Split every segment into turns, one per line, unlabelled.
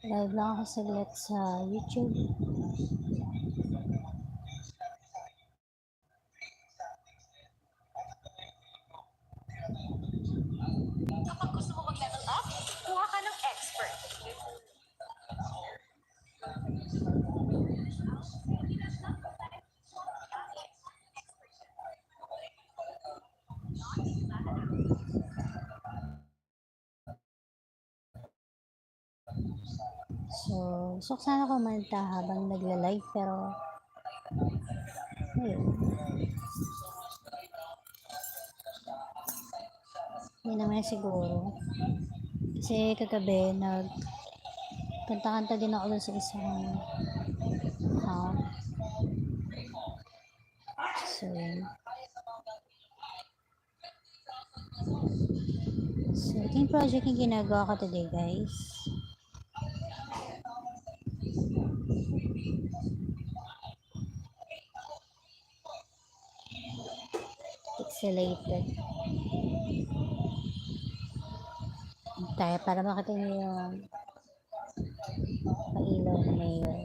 Live lang ako saglit sa YouTube.
Kapag gusto mo mag-level up, kuha ka ng expert.
So, gusto ko sana kumanta habang nagla-live pero ayun. Hindi naman siguro. Kasi kagabi kanta-kanta din ako dun sa isang account. So, yun. So, ito yung project yung ginagawa ko today, guys. Pixelated. Tayo para makita nyo yung pailaw na mayor.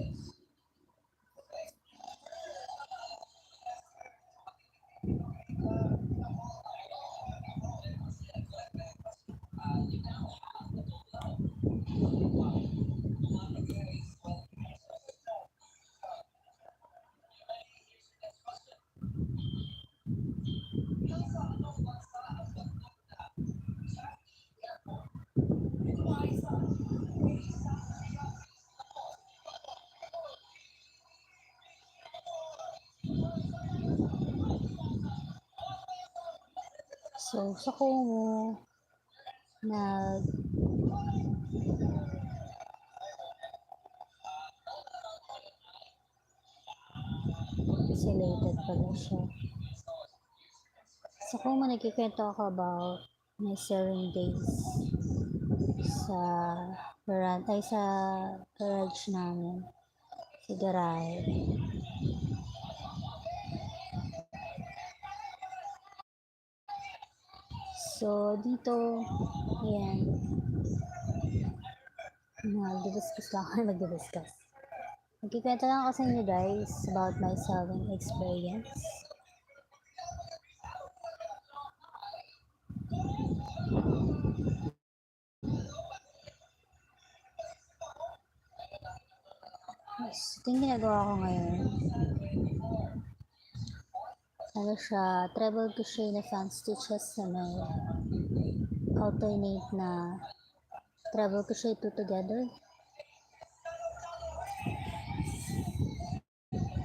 So, gusto ko nag pixelated pala siya. So, kung nagkikwento ako about my selling days sa sa garage namin, sa garahe. So, dito, ayan, nag-discuss lang ako, nag-discuss. Magkikwento lang ako sa inyo guys about my selling experience. Ito yung ginagawa ko ngayon. Ano siya, treble crochet na fan stitches na may alternate na treble crochet two together.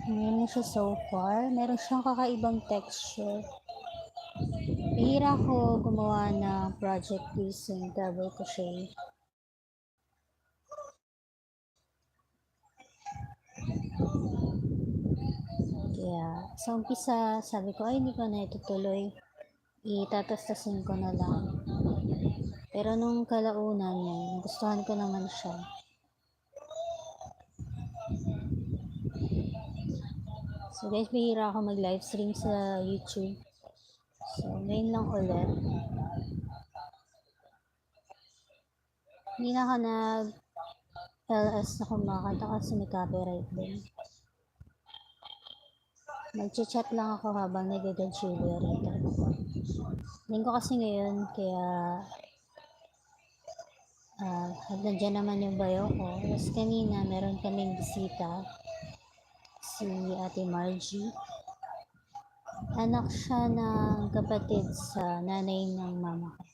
Ngayon na siya so far. Meron siyang kakaibang texture. Bihira ko gumawa ng project using treble crochet. Kaya sa umpisa, sabi ko, ay hindi ko na itutuloy. Itatastasin ko na lang. Pero nung kalaunan yan, gustuhan ko naman siya. So guys, bihira ako mag-live stream sa YouTube. So, ngayon lang ulit. Hindi na ako nag-LS na kumakanta kasi may copyright din. Nag-chat lang ako habang nag-Gantsilyera rito. Linggo kasi ngayon, kaya nandiyan naman yung bayo ko. Tapos kanina, meron kaming bisita. Si Ate Margie. Anak siya ng kapatid sa nanay ng mama ko.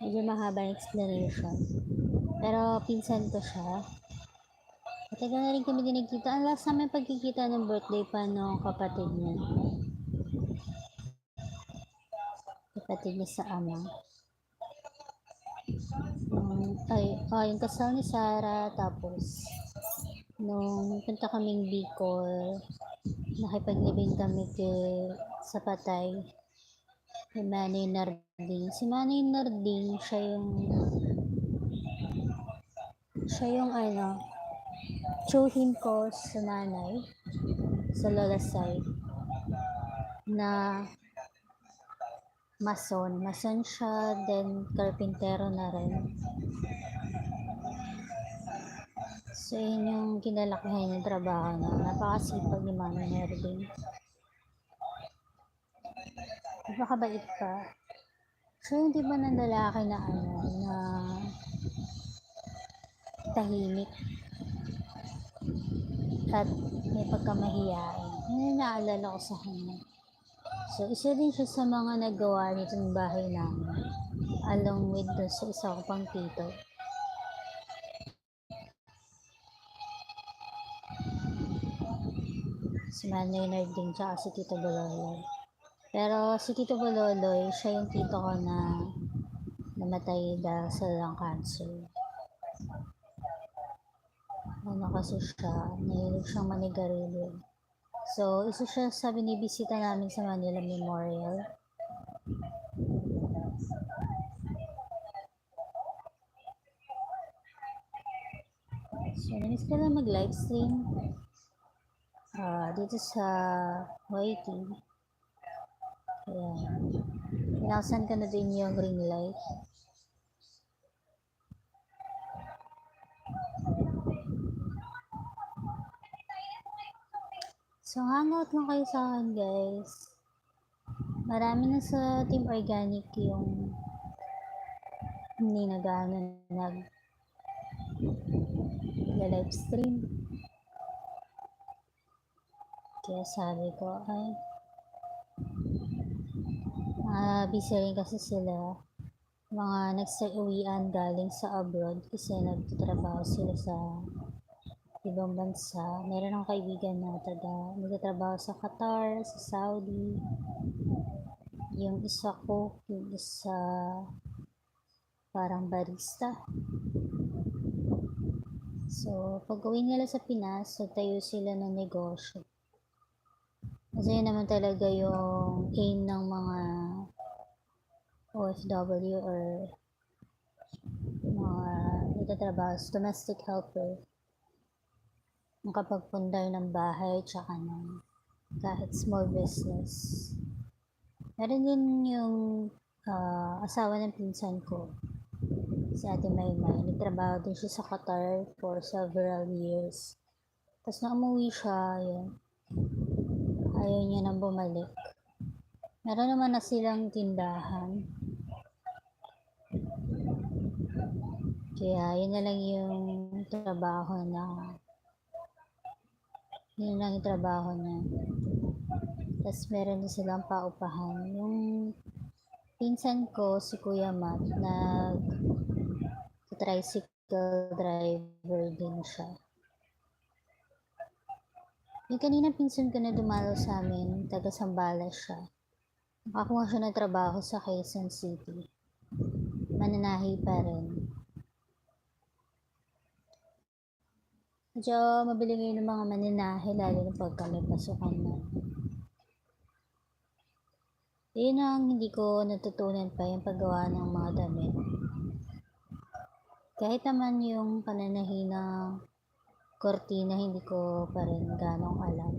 Medyo mahaba explanation. Pero pinsan ko siya. Matagal na rin kami din nagkita. Ang last namin pagkikita ng birthday pa ng kapatid niya. Kapatid niya sa ama. Yung kasal ni Sarah. Tapos, nung punta kaming Bicol, nakipaglibing kami sa patay kay Manay Narding. Si Manay Narding, siya yung tsuhin ko sa nanay, sa lola side, na mason siya, then karpintero na rin. So yun yung kinalakihan yung trabaho na napakasipag ni Mami Herding. Napakabait pa. So hindi ba ng lalaki na na tahimik at may pagkamahiyain. Yun yung naalala ko sa kanya. So isa din siya sa mga naggawa nitong bahay namin, along with the sa isa ko pang tito. Si Manay Narding tsaka si Tito Bololoy. Pero si Tito Bololoy, siya yung tito ko na namatay dahil sa lung cancer. Ano kasi siya, nahilig siyang manigarilyo. So, isa siya sa binibisita namin sa Manila Memorial. So, namiss ko lang mag-livestream dito sa YT. Ayan. Pinakasan ko na din yung ring light. So, hangout lang kayo sa akin, guys. Marami na sa Team Organic yung hindi nag-livestream. Kaya sabi ko, ay, busy rin kasi sila. Mga nagsa-uwian galing sa abroad kasi nagtatrabaho sila sa ibang bansa. Meron akong kaibigan na nagtatrabaho sa Qatar, sa Saudi. Yung isa ko, yung isa parang barista. So, pag uwi nila sa Pinas, tayo sila ng negosyo. Kasi yun naman talaga yung aim ng mga OFW or mga nagtatrabaho sa domestic helper. Makapagpundar ng bahay tsaka ng kahit small business. Meron din yung asawa ng pinsan ko, si Ate Maymay. Nagtrabaho din siya sa Qatar for several years. Tapos na umuwi siya, yun. Ayaw niya nang bumalik. Meron naman na silang tindahan. Kaya yun na lang yung trabaho na yun lang yung trabaho niya. Tapos meron din silang paupahan. Yung pinsan ko, si Kuya Matt, tricycle driver din siya. Yung kanina pinsan ko na dumalo sa amin, taga Sambales siya. Nakakuha siya ng trabaho sa Quezon City. Mananahi pa rin. Medyo mabili ngayon ng mga mananahi, lalo na pagka may pasukan na. Yun ang hindi ko natutunan pa, yung paggawa ng mga damit. Kahit naman yung pananahi ng kortina, hindi ko pa rin ganong alam.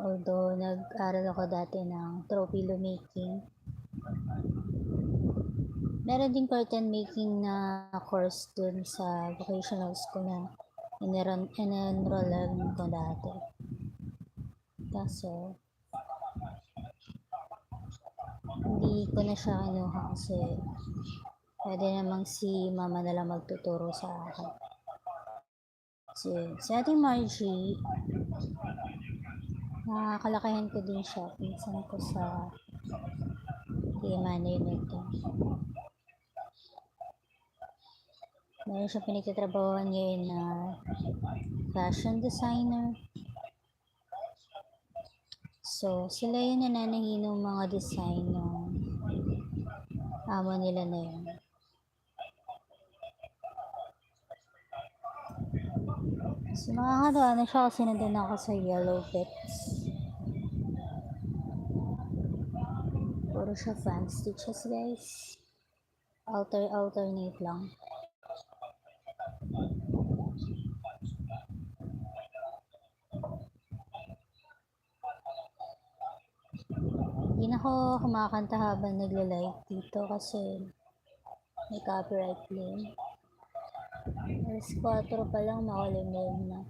Although, nag-aral ako dati ng tropilo making. Meron din curtain making na course dun sa vocational school na in-enrollan ko dati. Kaso, hindi ko na siya kinuha kasi pwede namang si mama na lang magtuturo sa akin. Si Ate Margie, nakakalakihan ko din siya. Pinsan ko sa Manay nito. Meron siya pinagtatrabahoan ngayon na fashion designer. So, sila yung nananahi ng mga design ng amo nila na yun. So, nakakatawa na siya kasi nandun ako sa Yellow Pets. Puro siya fan stitches, guys. Alternate lang. Hindi na ako kumakanta habang nagla-live dito kasi may copyright claim. Alas 4 pa lang, makulimlim na.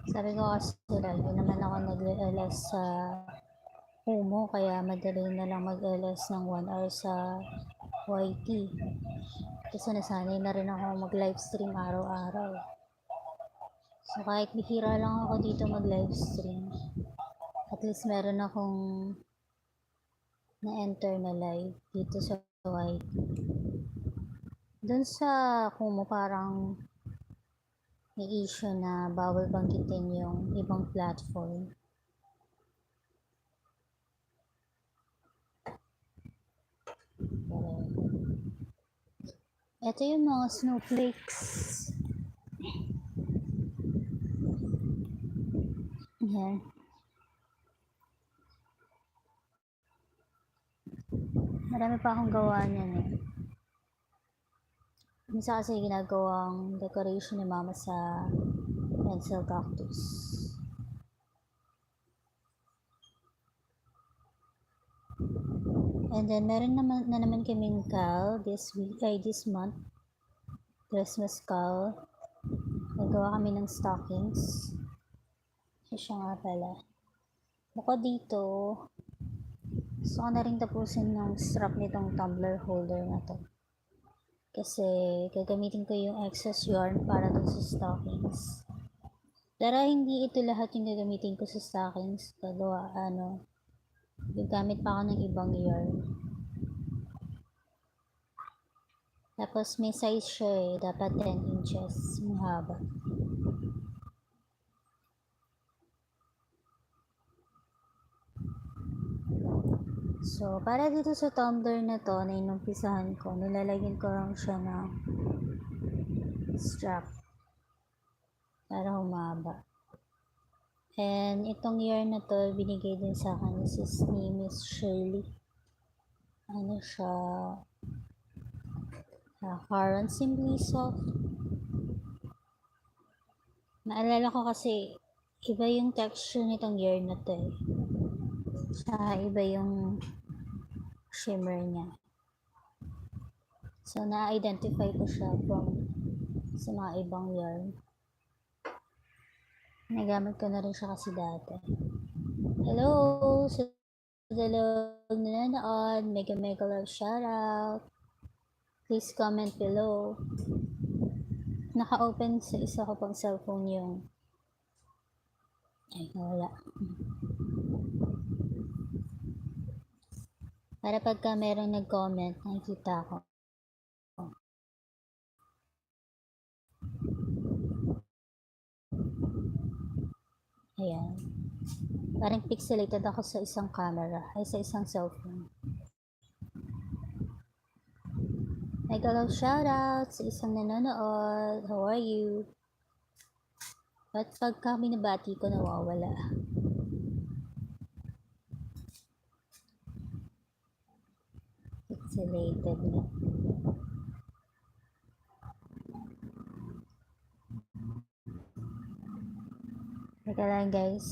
Sabi ko kasi hindi naman ako nag-LS sa Kumu, kaya madali na lang mag-LS ng 1 hour sa YT. Kasi nasanay na rin ako mag-livestream araw-araw. So kahit bihira lang ako dito mag-livestream, at least meron akong na-enter na live dito sa YT. Doon sa Kumu parang may issue na bawal banggitin yung ibang platform. Ito yung mga snowflakes. Yan. Marami pa akong gawa niyan eh. Minsan kasi ginagawang decoration ni mama sa pencil cactus. And then meron naman kaming cal this month. Christmas cal. Nagawa kami ng stockings. Siya nga pala. Bukod dito, gusto ko na rin tapusin ng strap nitong tumbler holder na to. Kasi gagamitin ko yung excess yarn para dun sa stockings. Pero hindi ito lahat yung gagamitin ko sa stockings. Kagawa, gagamit pa ako ng ibang yarn. Tapos may size siya eh. Dapat 10 inches yung haba. So, para dito sa tumbler na to, na inumpisahan ko, nilalagyan ko lang siya ng strap para humaba. And itong yarn na to, binigay din sa akin ni Miss Shirley. Ano siya? Caron Simply Soft. Naalala ko kasi, iba yung texture nitong yarn na to eh. Tsaka iba yung shimmer niya. So, na-identify ko siya sa mga ibang yarn. Nagamit ko na rin siya kasi dati. Hello! Sa dalawang nanonood, mega love shoutout. Please comment below. Naka-open sa isa ko pang cellphone yung wala. Para pagka merong nag-comment, nakikita ko. Ayan. Parang pixelated ako sa isang camera, sa isang cellphone. Mega love shoutout sa isang nanonood. How are you? Ba't pagka binabati ko nawawala? Pixelated nga. Teka lang guys.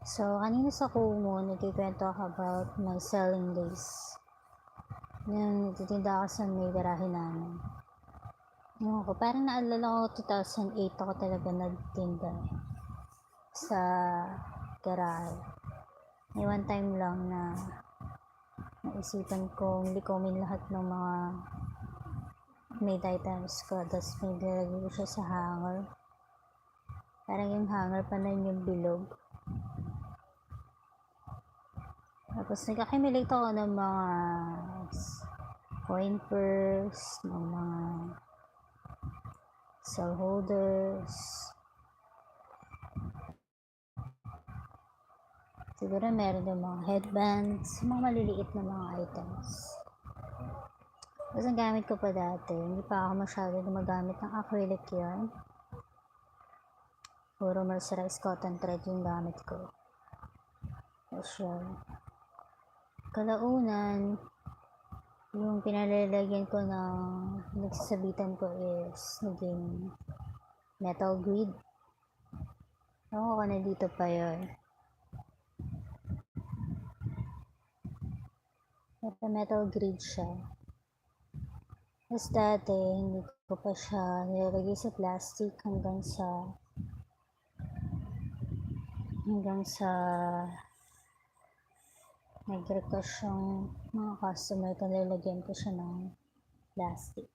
So, kanina sa Kumu, nagkikwento ako about my selling days. Nung nagtitinda ako sa may garahe namin. Ewan ko, parang naalala ko 2008 ako talaga nagtinda sa garahe. May one time lang na naisipan ko likomin lahat ng mga made items ko. Tapos may nilagay ko siya sa hanger. Parang yung hanger pa na yung bilog. Tapos nag-accumulate ako ng mga coin purse, ng mga cell holders. Siguro meron din mga headbands, mga maliliit na mga items. Tapos ang gamit ko pa dati, hindi pa ako masyado gumagamit ng acrylic yarn. Puro mercerized cotton thread yung gamit ko. Tapos kalaunan, yung pinalalagyan ko ng nagsasabitan ko is naging metal grid. Ako na dito pa yun. Metal grid siya. Tapos dati, hindi ko pa siya nilalagay sa plastic hanggang sa nag-request yung mga customer ko, nilalagyan ko siya ng plastic.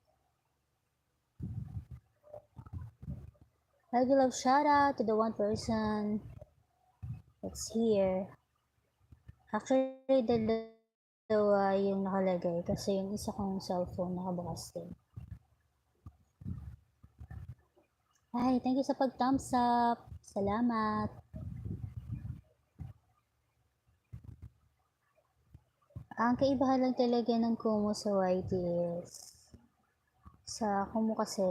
I love shout out to the one person that's here. Actually, dalawa yung nakalagay kasi yung isa kong cellphone nakabukas din. Hi, thank you sa pag-thumbs up. Salamat. Ang kaibahan lang talaga ng Kumu sa YT is sa Kumu kasi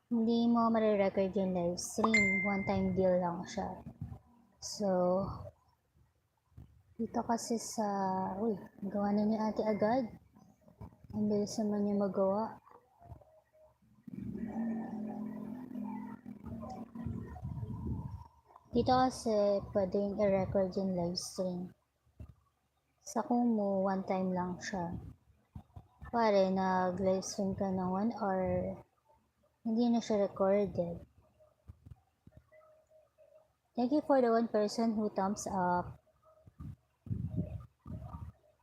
hindi mo marirecord yung live stream. One-time deal lang siya. So, dito kasi sa... Uy, gawa na ni ate agad. Ang bilis naman yung magawa. Dito kasi pwedeng i-record yung live stream. Sa Kumu, one time lang siya. Pare, nag-live stream ka ng 1 hour, hindi na siya recorded. Thank you for the one person who thumbs up.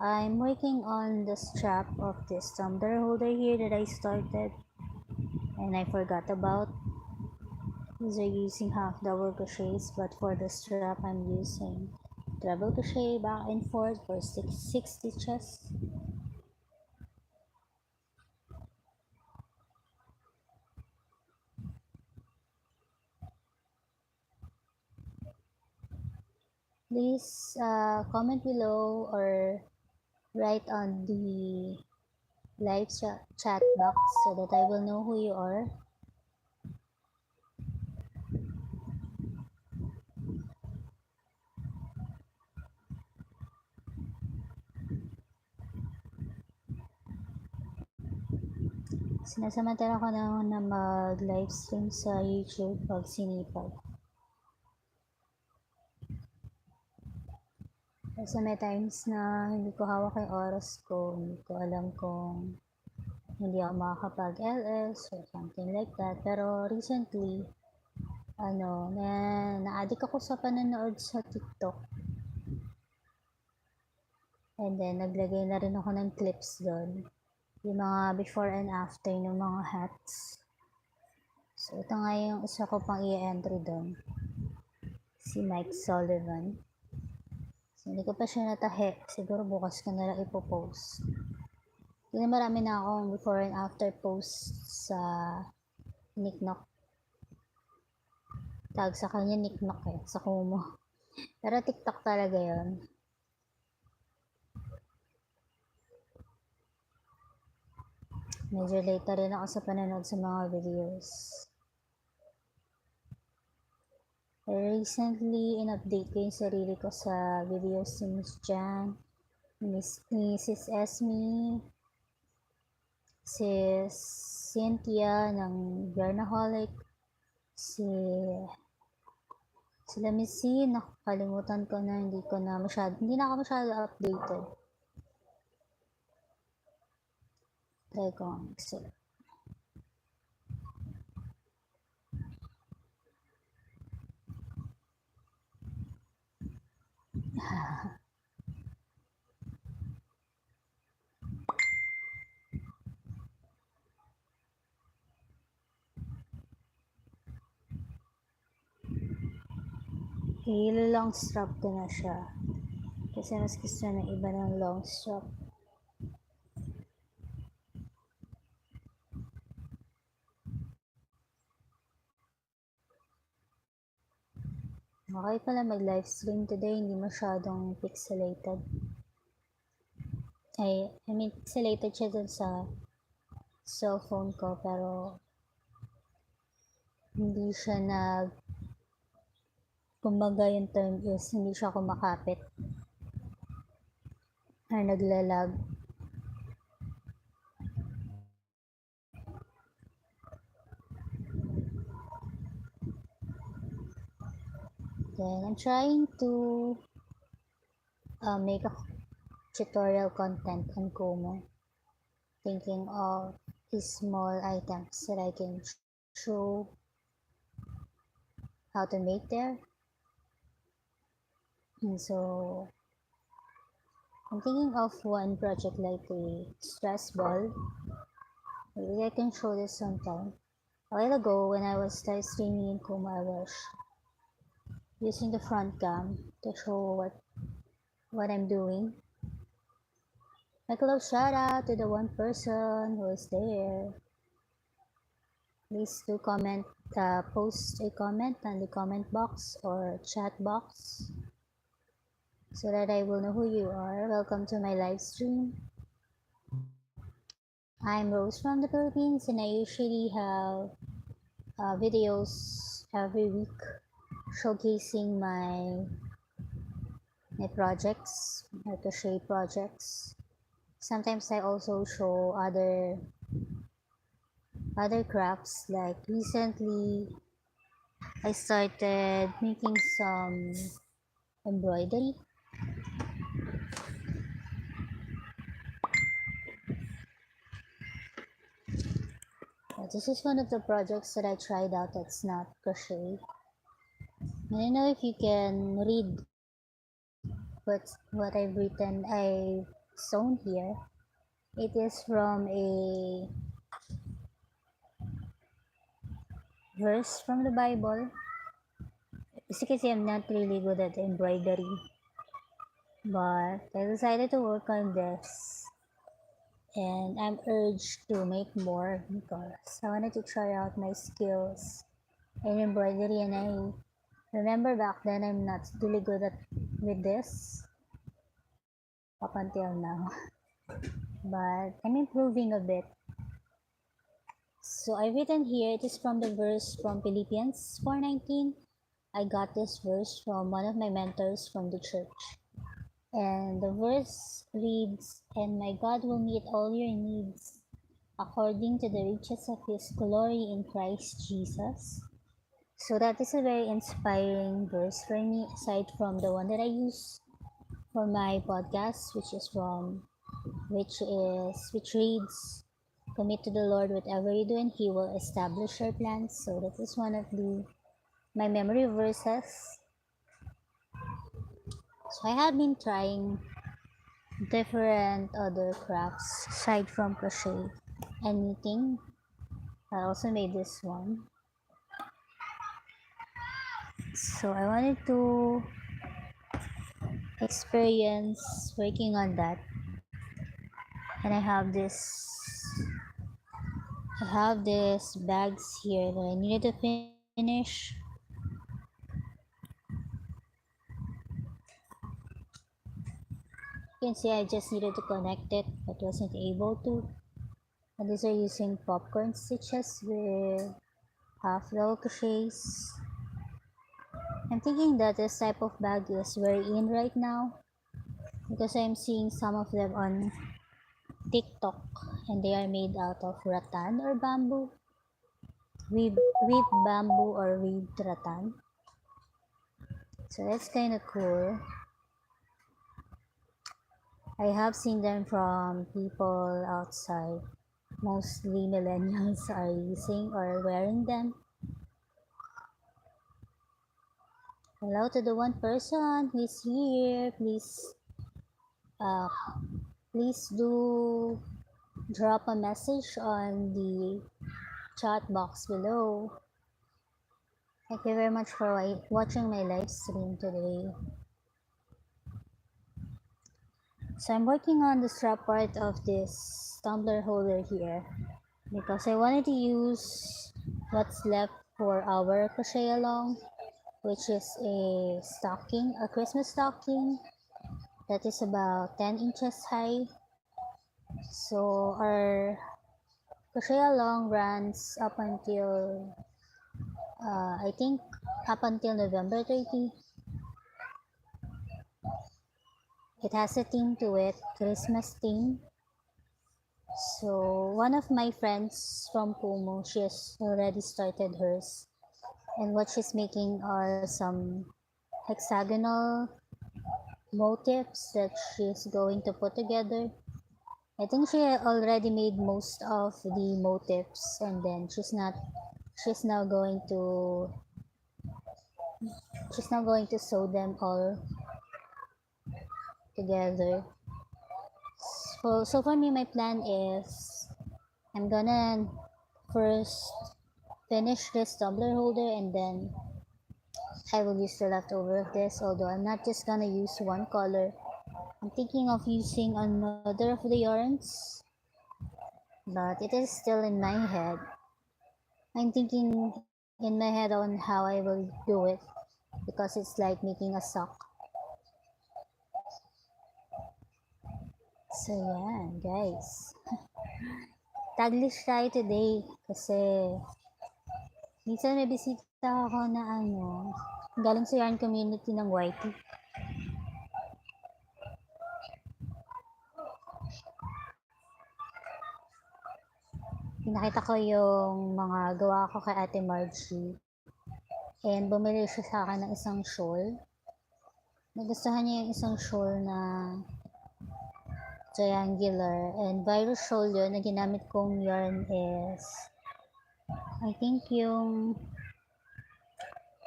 I'm working on the strap of this tumbler holder here that I started and I forgot about. These are using half double crochets, but for the strap I'm using treble crochet back and forth for 6 stitches. Please comment below or write on the live chat box so that I will know who you are. Sinasamantala ko na mag-live stream sa YouTube pag sinipag. Kasi may times na hindi ko hawak yung oras ko, hindi ko alam kung hindi ako makakapag-LS or something like that. Pero recently, na-addict ako sa panonood sa TikTok. And then, naglagay na rin ako ng clips doon. Yung mga before and after ng mga hats. So, ito nga yung isa ko pang i-entry doon. Si Mike Sullivan. So, hindi ko pa siya natahe. Siguro bukas ko na lang ipopost. Hindi marami na akong before and after post sa Niknok. Tag sa kanya Niknok sa Kumu. Pero TikTok talaga yon. Medyo late na rin ako sa panonood sa mga videos. Recently, in-update ko yung sarili ko sa videos ni Miss Jan, Mrs. Esme, Sis Cynthia ng Yarnaholic, sila Miss C, nakalimutan ko na, hindi na ako masyado updated. Try ko ang exit. Long strap ko na siya. Kasi mas gusto ng iba ng long strap. Okay pala mag-live stream today, hindi masyadong pixelated. I mean, pixelated siya dun sa cellphone ko, pero hindi siya kumbaga yung term is, hindi siya kumakapit or naglalag. Then, I'm trying to make a tutorial content on Como. Thinking of these small items that I can show how to make there. And so, I'm thinking of one project like a stress ball. Maybe I can show this sometime. A while ago, when I was live streaming in Como, I was using the front cam to show what I'm doing. Like a little shout out to the one person who is there. Please do comment, post a comment on the comment box or chat box so that I will know who you are. Welcome to my live stream. I'm Rose from the Philippines and I usually have videos every week showcasing my projects, my crochet projects. Sometimes I also show other crafts. Like recently I started making some embroidery. This is one of the projects that I tried out that's not crochet. I don't know if you can read what I've written. I've sewn here. It is from a verse from the Bible. As you can see, I'm not really good at embroidery, but I decided to work on this and I'm urged to make more because I wanted to try out my skills in embroidery, and I remember back then I'm not really good at with this up until now, but I'm improving a bit. So I've written here, it is from the verse from Philippians 4:19. I got this verse from one of my mentors from the church. And the verse reads, "And my God will meet all your needs according to the riches of his glory in Christ Jesus." So that is a very inspiring verse for me, aside from the one that I use for my podcast, which reads, "Commit to the Lord whatever you do, and He will establish your plans." So that is one of my memory verses. So I have been trying different other crafts aside from crochet and knitting. I also made this one. So I wanted to experience working on that. And I have this bags here that I needed to finish. You can see I just needed to connect it but wasn't able to. And these are using popcorn stitches with half double crochets. I'm thinking that this type of bag is very in right now because I'm seeing some of them on TikTok and they are made out of rattan or bamboo. Weave bamboo or weave rattan. So that's kind of cool. I have seen them from people outside. Mostly millennials are using or wearing them. Hello to the one person who is here. Uh, please do drop a message on the chat box below. Thank you very much for watching my live stream today. So I'm working on the strap part of this tumbler holder here because I wanted to use what's left for our crochet along, which is a stocking, a Christmas stocking that is about 10 inches high. So our crochet along runs up until I think up until November 30. It has a theme to it, Christmas theme. So one of my friends from Kumu, she has already started hers. And what she's making are some hexagonal motifs that she's going to put together. I think she already made most of the motifs and then she's now going to sew them all together. So for me, my plan is I'm gonna first finish this tumbler holder and then I will use the leftover of this, although I'm not just gonna use one color. I'm thinking of using another of the yarns, but it is still in my head. I'm thinking in my head on how I will do it because it's like making a sock. So yeah, guys. Taglish tayo today kasi minsan may bisita ako na galing sa yarn community ng YT. Pinakita ko yung mga gawa ko kay Ate Margie. And bumili siya sa akin ng isang shawl. Nagustuhan niya yung isang shawl na triangular. And virus shawl yun na ginamit kong yarn is I think yung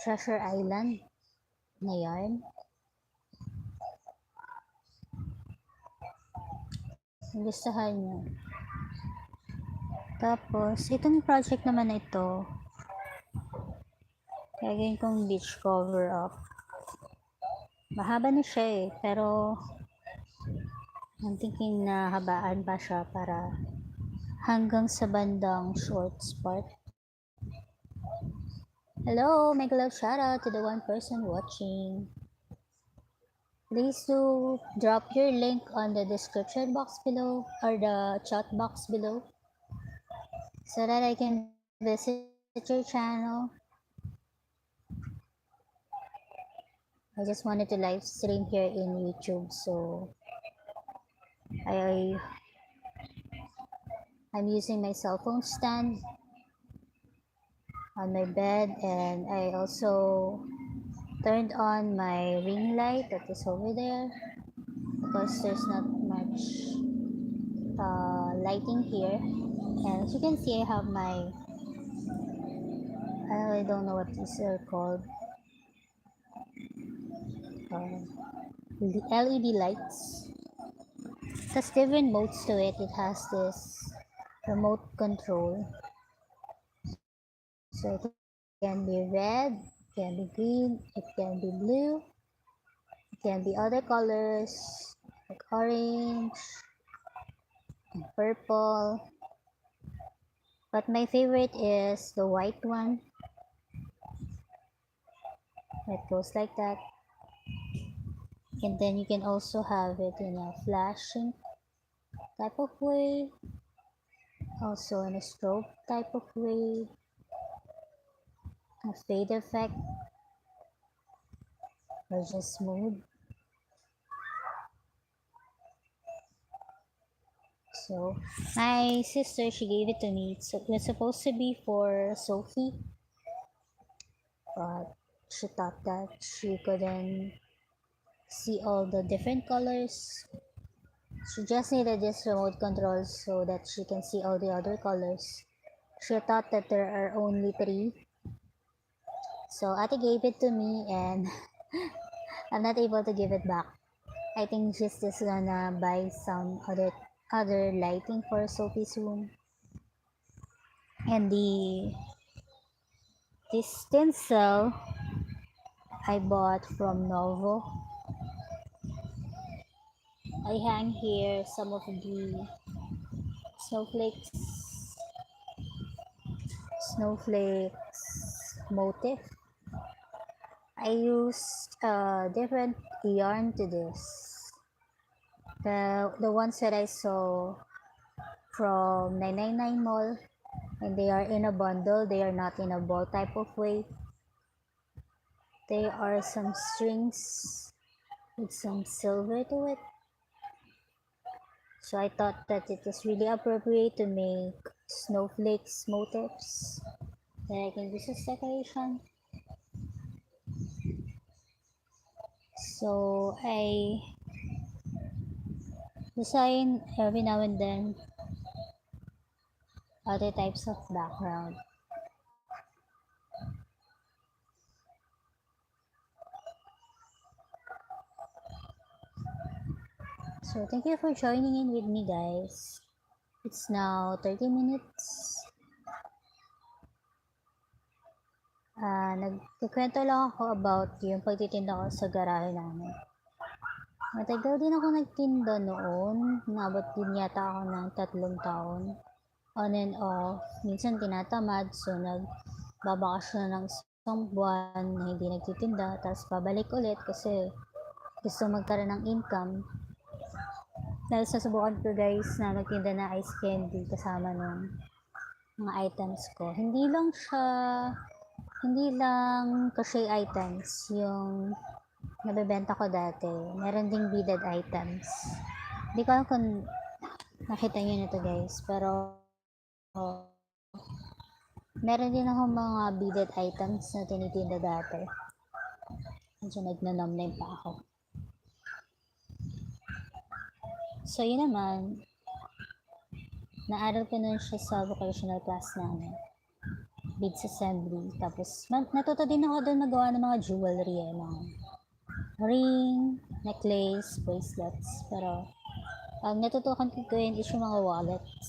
Treasure Island na yarn. Nagustuhan niya. Tapos, itong project naman na ito, gagawin kong beach cover up. Mahaba na siya pero I'm thinking na habaan pa siya para hanggang sa bandang shorts part. Hello, make a love shout out to the one person watching. Please do drop your link on the description box below or the chat box below so that I can visit your channel. I just wanted to live stream here in YouTube, so I'm using my cell phone stand on my bed, and I also turned on my ring light that is over there because there's not much lighting here. And as you can see, I have my I don't know what these are called, LED lights. It has different modes to it. It has this remote control, so it can be red, it can be green, it can be blue, it can be other colors like orange and purple, but my favorite is the white one. It goes like that, and then you can also have it in a flashing type of way, also in a strobe type of way, a fade effect, or just smooth. So my sister, she gave it to me. So it was supposed to be for Sophie, but she thought that she couldn't see all the different colors. She just needed this remote control so that she can see all the other colors. She thought that there are only 3. So Ate gave it to me and I'm not able to give it back. I think she's just gonna buy some other lighting for Sophie's room. And this stencil I bought from Novo. I hang here some of the snowflakes motif. I used different yarn to this. The ones that I saw from 999 mall, and they are in a bundle, they are not in a ball type of way. They are some strings with some silver to it. So I thought that it was really appropriate to make snowflakes motifs that I can use as decoration. So I design every now and then other types of background. So thank you for joining in with me, guys. It's now 30 minutes. Nagkikwento lang ako about yung pagtitinda ko sa garahe namin. Matagal din ako nagtinda noon. Nabot din yata ako ng 3 taon. On and off. Minsan tinatamad. So nagbabakasyon ng isang buwan na hindi nagtitinda. Tapos pabalik ulit kasi gusto magkaroon ng income. Dahil susubukan ko, guys, na magtinda na ice candy kasama ng mga items ko. Hindi lang crochet items yung nabebenta ko dati. Meron ding beaded items. Hindi ko alam kung nakita nyo na to, guys. Pero meron din ako mga beaded items na tinitinda dati. Medyo nagnanamname pa ako. So yun naman, naaral ko nun siya sa vocational class namin. Beads assembly. Tapos natuto din ako doon magawa ng mga jewelry, mga ring, necklace, bracelets. Pero ang natutukan ko gawin is yung mga wallets.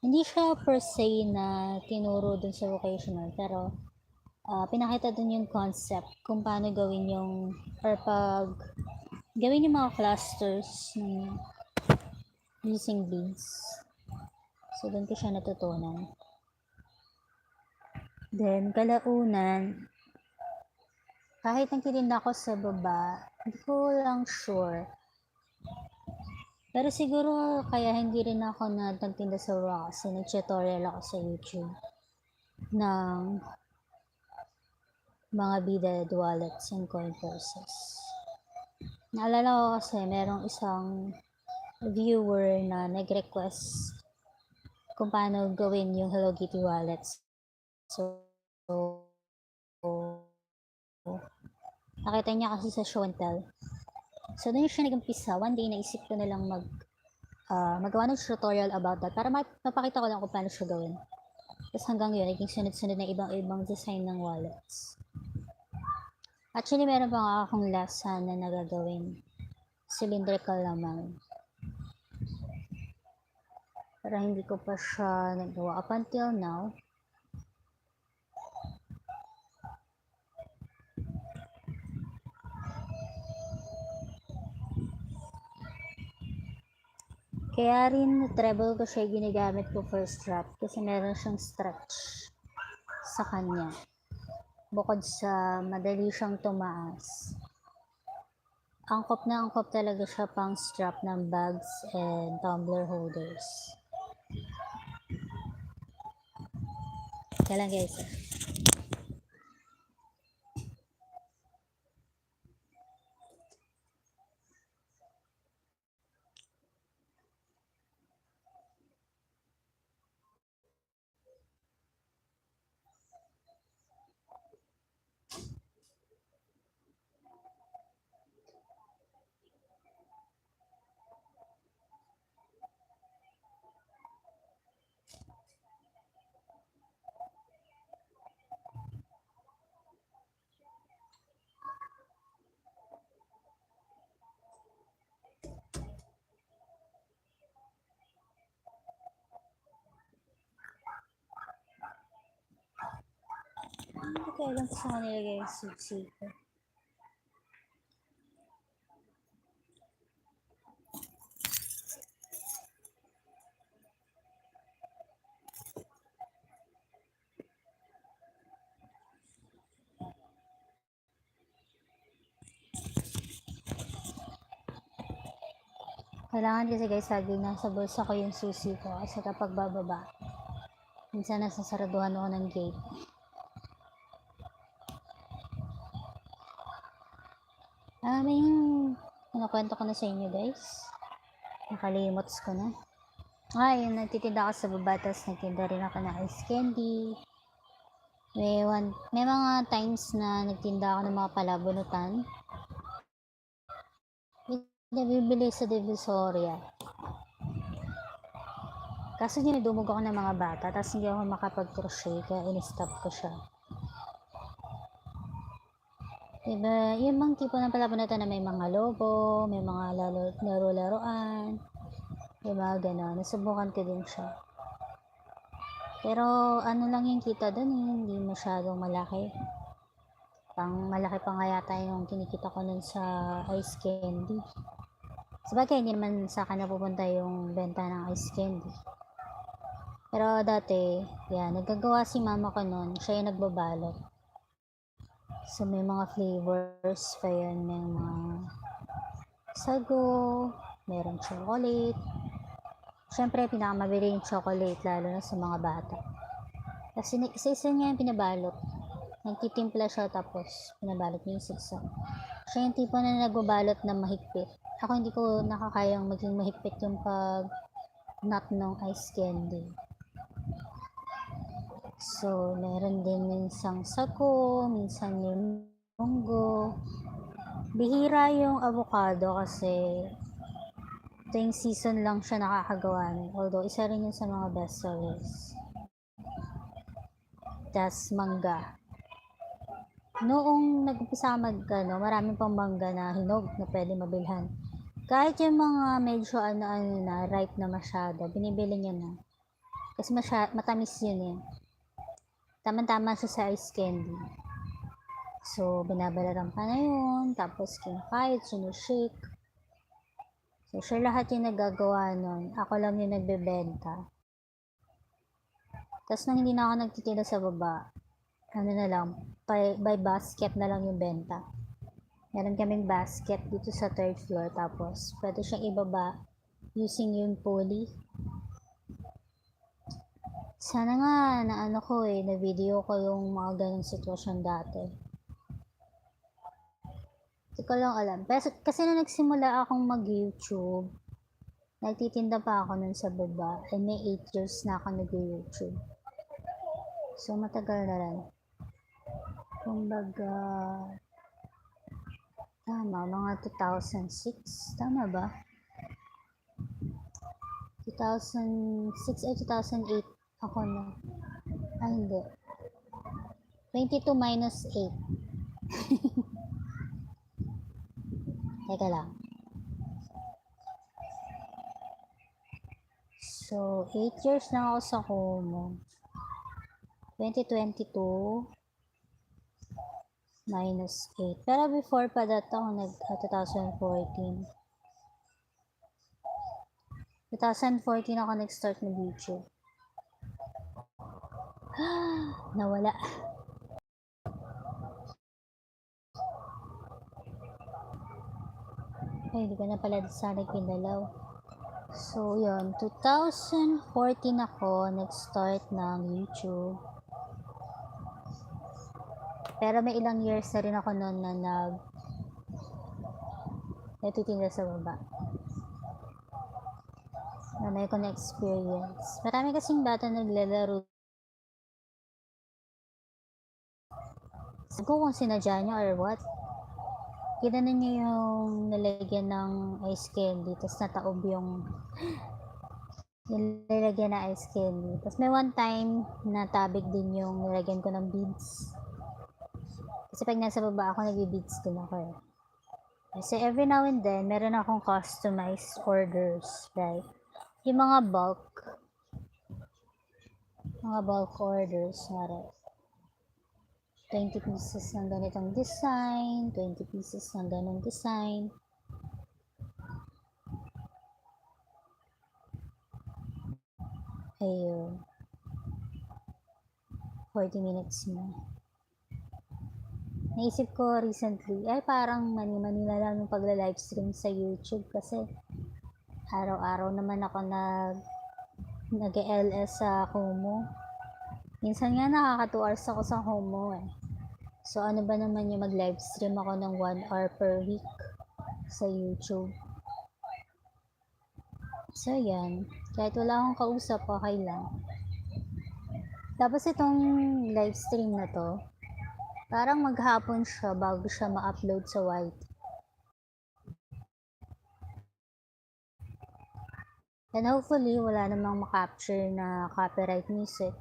Hindi siya per se na tinuro dun sa vocational, pero pinakita dun yung concept kung paano gawin yung, or pag gawin yung mga clusters ng using beads. So dun ko siya natutunan. Then kalaunan, kahit nagtitinda ako sa baba, hindi ko lang sure. Pero siguro kaya hindi rin ako nagtinda sa baba kasi nag-tutorial ako sa YouTube ng mga beaded wallets and coin purses. Naalala ko kasi merong isang viewer na nag-request kung paano gawin yung Hello Kitty wallets. So nakita niya kasi sa show and tell. So doon siya nag-umpisa. One day naisip ko na lang magawa ng tutorial about that para mapakita ko lang kung paano siya gawin. Tapos hanggang yun, naging sunod-sunod na ibang design ng wallets. Actually, meron pa nga akong lesson na nagagawin. Cylindrical naman. Pero hindi ko pa siya nagawa up until now. Kaya rin treble ko siya ginagamit ko for strap kasi meron siyang stretch sa kanya. Bukod sa madali siyang tumaas. Angkop na angkop talaga siya pang strap ng bags and tumbler holders. Kaya lang, guys. Ano ko kaya lang sa kanila, guys, sugsiko. Kailangan kasi guys, lagi nasa bulsa ko yung susi ko kasi kapag bababa, minsan nasasaraduhan ako ng gate. Kinukwento ko na sa inyo guys. Nakalimuts ko na. Yun, nagtitinda ako sa baba, tapos nagtinda rin ako ng ice candy. May mga times na nagtinda ako ng mga palabunutan. Nabibili sa Divisoria. Kaso dinudumog ako ng mga bata, tapos hindi ako makapag-crochet, kaya in-stop ko siya. Diba, yung bang tipo ng palabunutan na may mga logo, may mga laro-laruan, diba, gano'n. Nasubukan ko din siya. Pero ano lang yung kita dun, hindi masyadong malaki. Malaki pa nga yata yung kinikita ko nun sa ice candy. Sabagay, hindi naman sa akin napupunta yung benta ng ice candy. Pero dati, yan, nagagawa si mama ko nun, siya yung nagbabalot. So may mga flavors pa yun, may mga sago, meron chocolate. Siyempre, pinakamabili yung chocolate, lalo na sa mga bata. Kasi isa-isa niya yung pinabalot. Nagtitimpla siya, tapos pinabalot niya yung isa. Siya yung tipo na nagbabalot na mahigpit. Ako hindi ko nakakayang maging mahigpit yung pag-nut ng ice candy. So, meron din minsang sago, minsan yung munggo. Bihira yung avocado kasi ito yung season lang siya nakakagawa. Although, isa rin yun sa mga best sellers. Tas mangga. Noong nag-umpisa marami pang mangga na hinog na pwede mabilhan. Kahit yung mga medyo na, ripe na masyado, binibili niya na. Kasi matamis yun eh. Tama-tama siya sa ice candy. So, binabalaran pa na yun. Tapos, kinakayot, sinushake. So, siya lahat yung nagagawa nun. Ako lang yung nagbebenta. Tapos, nang hindi na ako nagtitinda sa baba, na lang, by basket na lang yung benta. Meron kaming basket dito sa 3rd floor. Tapos, pwede siyang ibaba using yung pulley. Sana nga, na video ko yung mga ganong sitwasyon dati. Hindi ko lang alam. Kasi na nagsimula akong mag-YouTube, nagtitinda pa ako nun sa baba. And may 8 years na ako nag-YouTube. So, matagal na rin. Kumbaga, tama, mga 2006. Tama ba? 2006 ay 2008 ako na. Hindi. 22 minus 8. Teka lang. So, 8 years na ako sa Como. 2022 minus 8. Pero before pa that ako 2014. 2014 ako nag-start mag-YouTube. Nawala. Ay, hindi ko na pala sana pinalaw. So, yun. 2014 ako nag-start ng YouTube. Pero may ilang years na rin ako noon na nagtitinda sa baba. Marami ko na experience. Marami kasing bata naglalaro. Siguro kung sinadya nyo or what. Kinanan nyo yung nalagyan ng ice candy, tapos nataob yung nilagyan na ice candy. Tapos may one time na tabig din yung nilagyan ko ng beads. Kasi pag nasa baba ako, nag-beads din ako eh. Kasi every now and then, meron akong customized orders, right? Yung mga bulk orders, right? 20 pieces ng ganitong design, 20 pieces ng ganong design. Ayun. 40 minutes na. Naisip ko recently, ay parang mani-mani na lang yung pagla-livestream sa YouTube kasi Araw-araw naman ako nag-LS sa Kumu. Minsan nga nakaka 2 hours ako sa Kumu eh. So ano ba naman yung mag-live stream ako ng 1 hour per week sa YouTube. So yan, kahit wala akong kausap, okay lang. Tapos itong live stream na to, parang maghapon siya bago siya ma-upload sa White. And hopefully, wala namang makapture na copyright music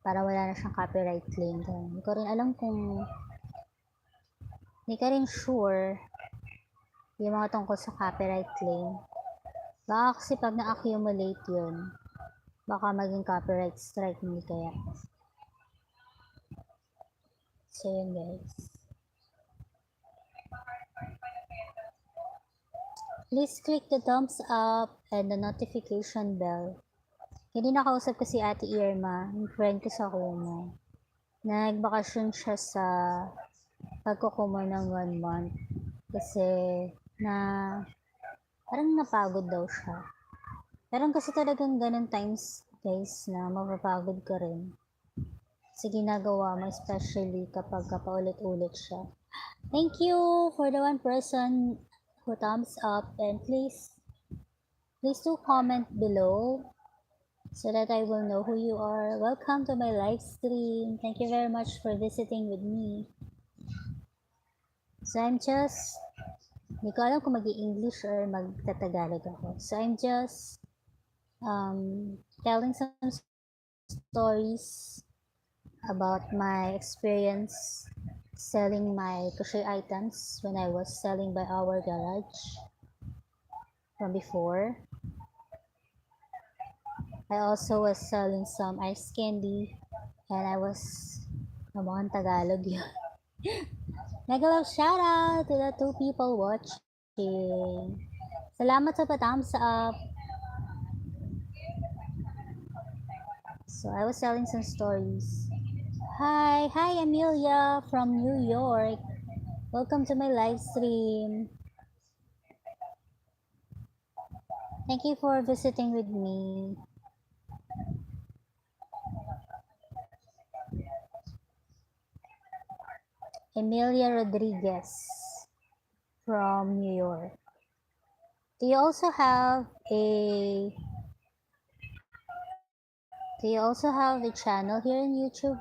para wala na siyang copyright claim. Hindi ko rin alam kung hindi ka rin sure yung mga tungkol sa copyright claim. Baka kasi pag na-accumulate yun, baka maging copyright strike, hindi kaya. So yun guys. Please click the thumbs up and the notification bell. Hindi nakausap ko si Ate Irma, yung friend ko sa Kumu. Nagbakasyon siya sa pagkukumo ng 1 month. Kasi parang napagod daw siya. Parang kasi talagang ganun times guys na mapapagod ka rin. Sa ginagawa mo, especially kapag paulit-ulit siya. Thank you for the 1 person who thumbs up, and please do comment below so that I will know who you are. Welcome to my live stream. Thank you very much for visiting with me. So I'm just, hindi ko alam kung mag-i-English or magtatagalog ako. So I'm just telling some stories about my experience selling my crochet items when I was selling by our garage from before. I also was selling some ice candy, and I was naman Tagalog yun. Mega love shout out to the 2 people watching. Salamat sa pa-thumbs up. So I was selling some stories. Hi Amelia from New York. Welcome to my live stream. Thank you for visiting with me. Emilia Rodriguez from New York. Do you also have a channel here in YouTube?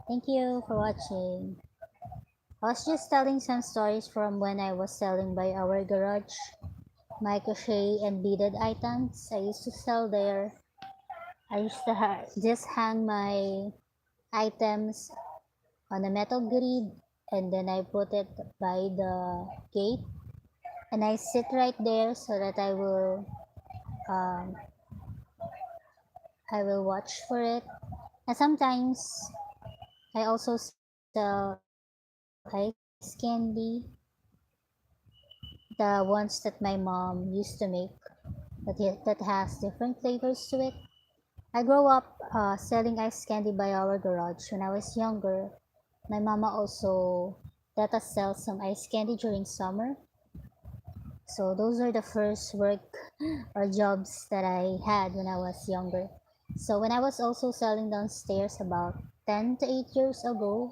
Thank you for watching. I was just telling some stories from when I was selling by our garage, my crochet and beaded items. I used to sell there. I used to just hang my items on a metal grid, and then I put it by the gate, and I sit right there so that I will watch for it. And sometimes I also sell ice candy, the ones that my mom used to make, that has different flavors to it. I grew up selling ice candy by our garage when I was younger. My mama also let us sell some ice candy during summer. So those are the first work or jobs that I had when I was younger. So when I was also selling downstairs about 10 to 8 years ago,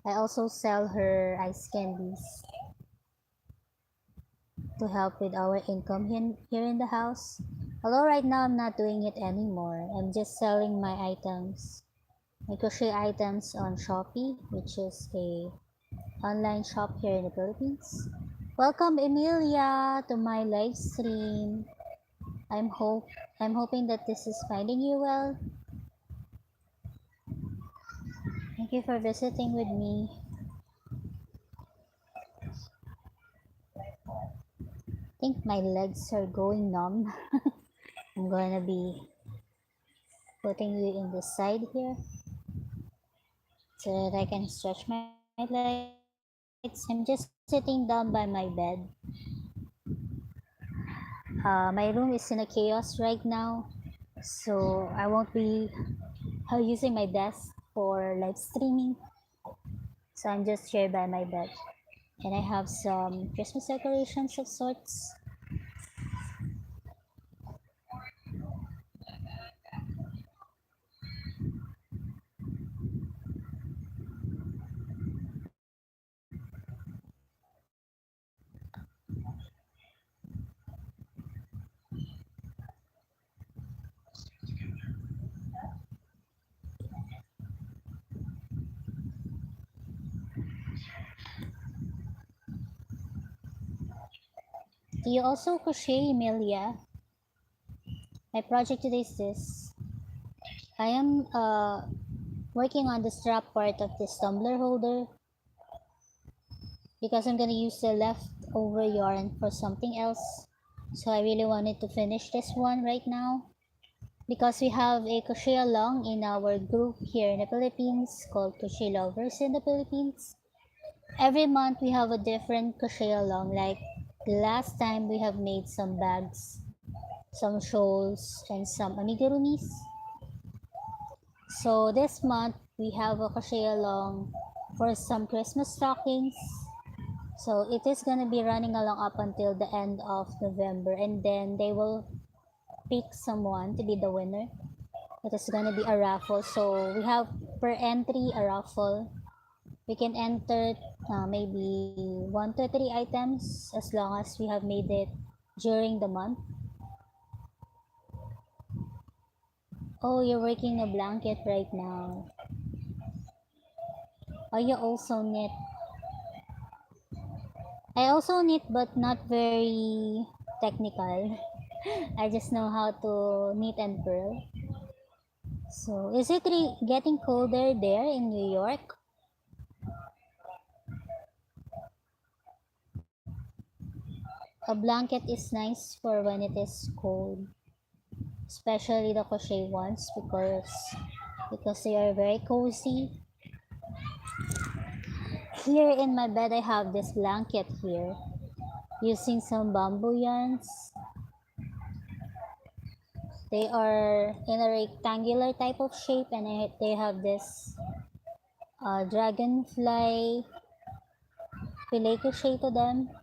I also sell her ice candies to help with our income here in the house. Although right now I'm not doing it anymore. I'm just selling my items, my crochet items on Shopee, which is a online shop here in the Philippines. Welcome Emilia to my live stream. I'm hoping that this is finding you well. Thank you for visiting with me. I think my legs are going numb. I'm gonna be putting you in the side here so that I can stretch my legs. I'm just sitting down by my bed. My room is in a chaos right now, so I won't be using my desk for live streaming. So I'm just here by my bed. And I have some Christmas decorations of sorts. Do you also crochet, Emilia? My project today is this. I am working on the strap part of this tumbler holder because I'm gonna use the leftover yarn for something else. So I really wanted to finish this one right now because we have a crochet along in our group here in the Philippines called Crochet Lovers in the Philippines. Every month we have a different crochet along. Like last time we have made some bags, some shawls, and some amigurumis. So this month we have a crochet along for some Christmas stockings. So it is gonna be running along up until the end of November, and then they will pick someone to be the winner. It is gonna be a raffle. So we have per entry a raffle. We can enter maybe 1 to 3 items as long as we have made it during the month. Oh, you're working a blanket right now. Oh, you also knit. I also knit, but not very technical. I just know how to knit and purl. So, is it getting colder there in New York? A blanket is nice for when it is cold, especially the crochet ones because they are very cozy. Here in my bed, I have this blanket here using some bamboo yarns. They are in a rectangular type of shape, and they have this dragonfly fillet crochet to them.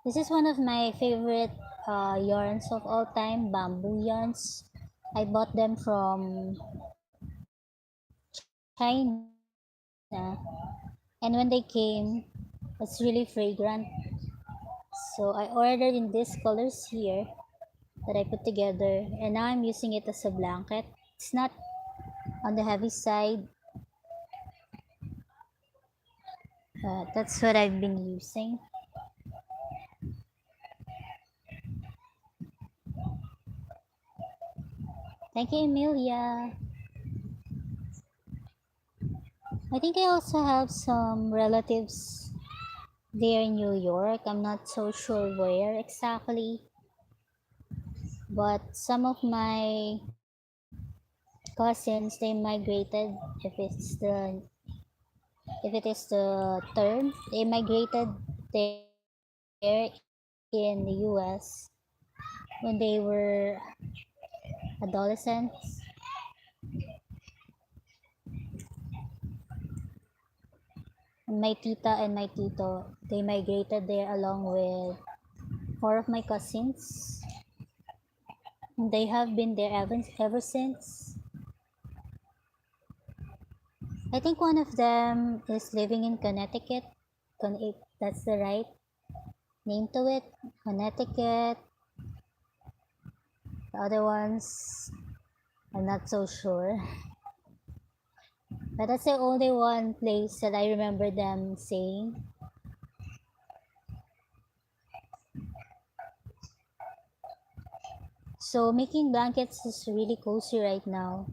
This is one of my favorite yarns of all time, bamboo yarns. I bought them from China, and when they came, it's really fragrant. So I ordered in these colors here that I put together, and now I'm using it as a blanket. It's not on the heavy side, but that's what I've been using. Thank you, Emilia. I think I also have some relatives there in New York. I'm not so sure where exactly, but some of my cousins they migrated. If it is the term, they migrated there in the U.S. when they were adolescents. And my tita and my tito, they migrated there along with 4 of my cousins. They have been there ever since. I think one of them is living in Connecticut. If that's the right name to it. Connecticut. The other ones, I'm not so sure. But that's the only one place that I remember them saying. So making blankets is really cozy right now.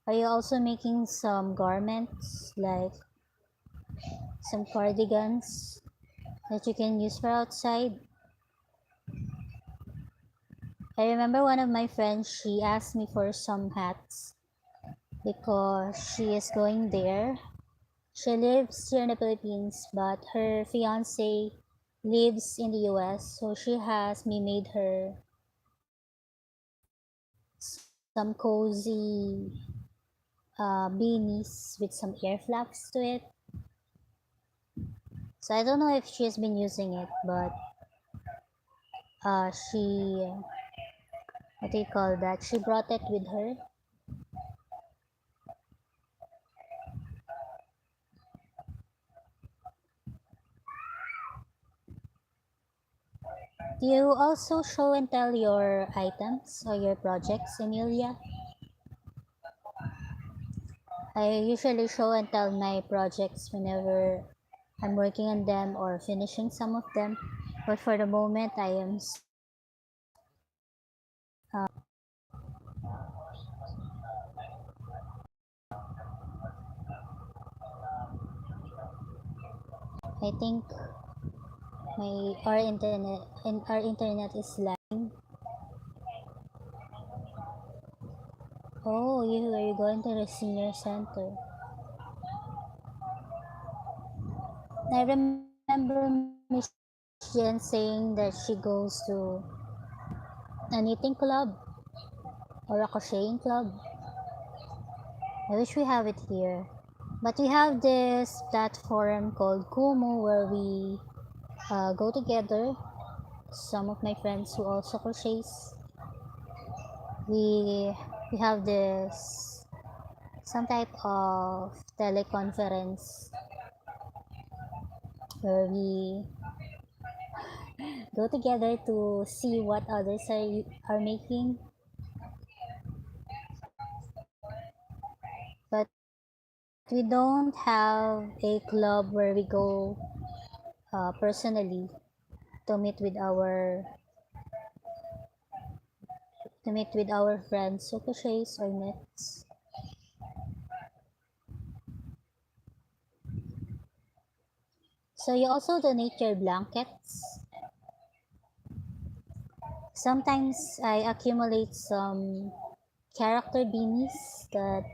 Are you also making some garments like some cardigans that you can use for outside? I remember one of my friends, she asked me for some hats because she is going there. She lives here in the Philippines, but her fiance lives in the US, so she has me made her some cozy beanies with some ear flaps to it. So I don't know if she's been using it, but she, what do you call that? She brought it with her. Do you also show and tell your items or your projects, Emilia? I usually show and tell my projects whenever I'm working on them or finishing some of them. But for the moment, I think our internet is lagging. Oh, you are you going to the senior center? I remember Miss Jen saying that she goes to a knitting club or a crocheting club. I wish we have it here. But we have this platform called Kumu where we go together. Some of my friends who also crochets. We we have this some type of teleconference where we go together to see what others are making. But we don't have a club where we go personally to meet with our friends who crochets or knits. So you also donate your blankets. Sometimes I accumulate some character beanies that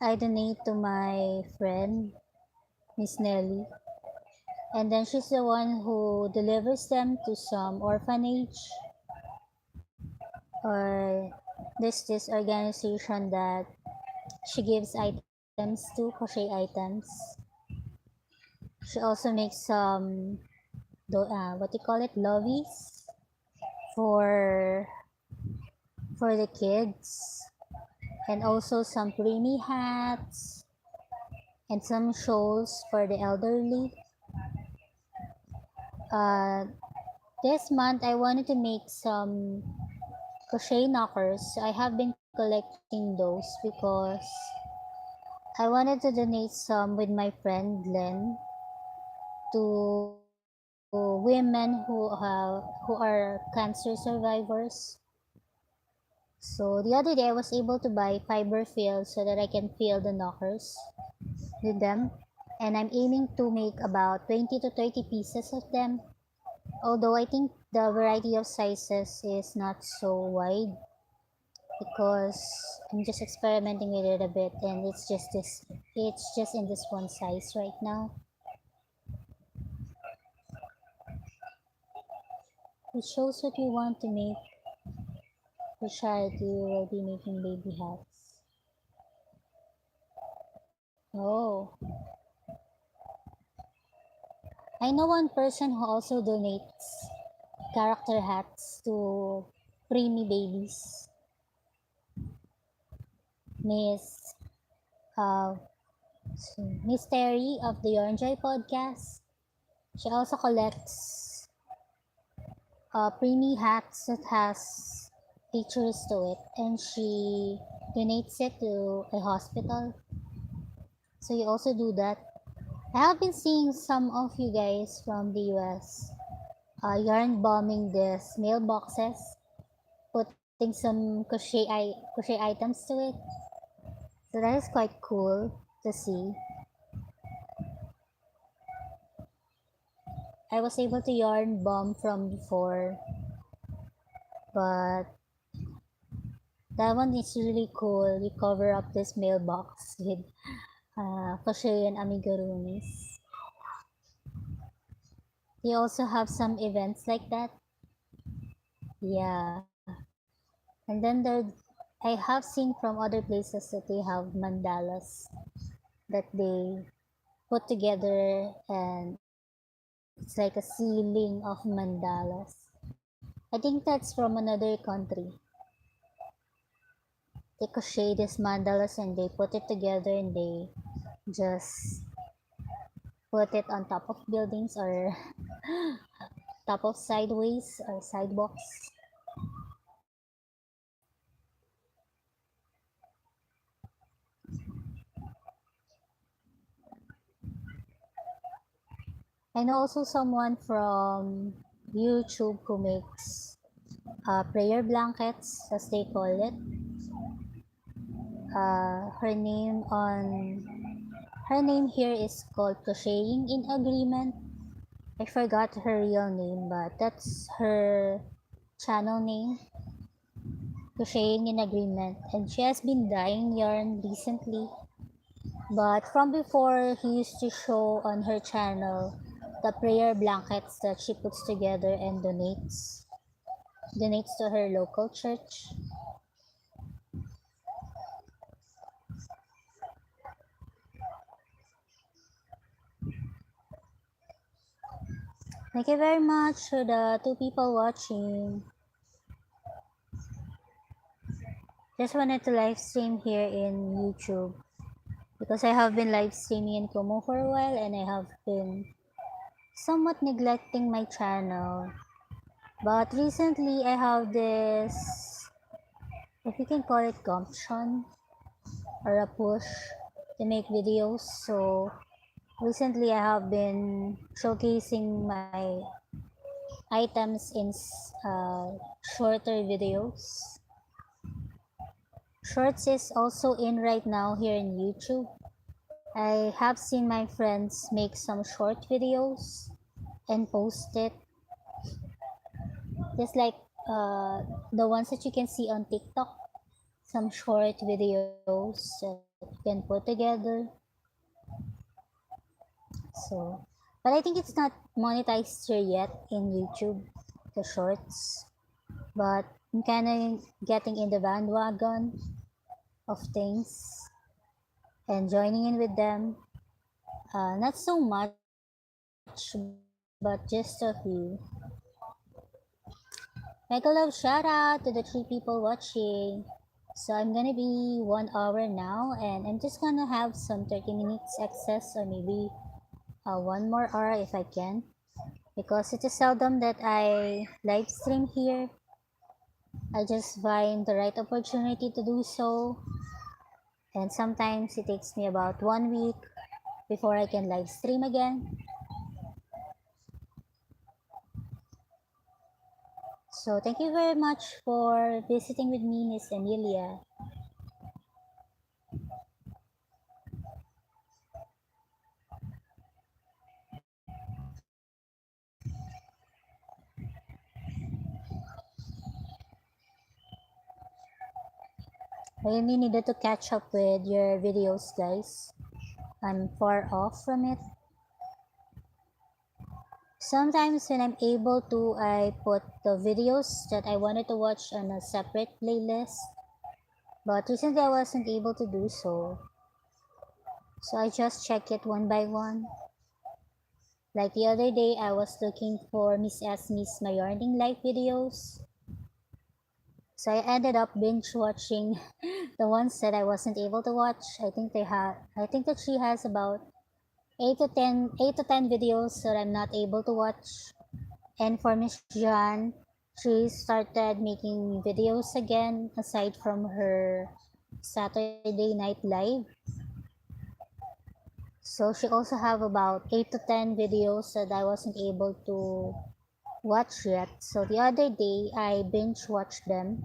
I donate to my friend, Miss Nelly. And then she's the one who delivers them to some orphanage or there's this organization that she gives items to, crochet items. She also makes some, what do you call it, lovies for the kids, and also some preemie hats and some shawls for the elderly. Uh, this month I wanted to make some crochet knockers. I have been collecting those because I wanted to donate some with my friend Glenn to women who are cancer survivors. So the other day I was able to buy fiber fill so that I can fill the knockers with them. And I'm aiming to make about 20 to 30 pieces of them. Although I think the variety of sizes is not so wide because I'm just experimenting with it a bit and it's just in this one size right now. It shows what you want to make. For child, you will be making baby hats. Oh, I know one person who also donates character hats to preemie babies. Miss uh, Miss Terry of the Orange Eye podcast. She also collects preemie hats that has pictures to it, and she donates it to a hospital. So you also do that. I have been seeing some of you guys from the US yarn bombing this mailboxes, putting some crochet items to it. So that is quite cool to see. I was able to yarn bomb from before, but that one is really cool. You cover up this mailbox with crochet and amigurumis. You also have some events like that. Yeah. And then I have seen from other places that they have mandalas that they put together and It's like a ceiling of mandalas. I think that's from another country. They crochet these mandalas and they put it together and they just put it on top of buildings or top of sideways or sidewalks. I know also someone from YouTube who makes prayer blankets, as they call it. Her name on her name here is called Crocheting in Agreement. I forgot her real name, but that's her channel name, Crocheting in Agreement. And she has been dyeing yarn recently. But from before, he used to show on her channel the prayer blankets that she puts together and donates to her local church. Thank you very much to the two people watching. Just wanted to live stream here in YouTube because I have been live streaming in Kumu for a while and I have been somewhat neglecting my channel. But recently I have this, if you can call it gumption or a push to make videos. So recently I have been showcasing my items in shorter videos. Shorts is also in right now here in YouTube. I have seen my friends make some short videos and post it, just like the ones that you can see on TikTok, some short videos that you can put together. So, but I think it's not monetized here yet in YouTube, the shorts. But I'm kind of getting in the bandwagon of things and joining in with them. Not so much, but just a few. Make a love shout out to the 3 people watching. So I'm gonna be 1 hour now, and I'm just gonna have some 30 minutes excess, or maybe 1 more hour if I can, because it is seldom that I live stream here. I just find the right opportunity to do so, and sometimes it takes me about 1 week before I can live stream again. So thank you very much for visiting with me, Miss Emilia. I really needed to catch up with your videos, guys. I'm far off from it. Sometimes when I'm able to, I put the videos that I wanted to watch on a separate playlist. But recently I wasn't able to do so. So I just check it one by one. Like the other day, I was looking for Miss Esme's My Yarning Life videos. So I ended up binge watching the ones that I wasn't able to watch. I think that she has about 8 to 10 videos that I'm not able to watch. And for Miss Jan, she started making videos again aside from her Saturday Night Live. So she also have about 8 to 10 videos that I wasn't able to watch yet. So the other day I binge watched them,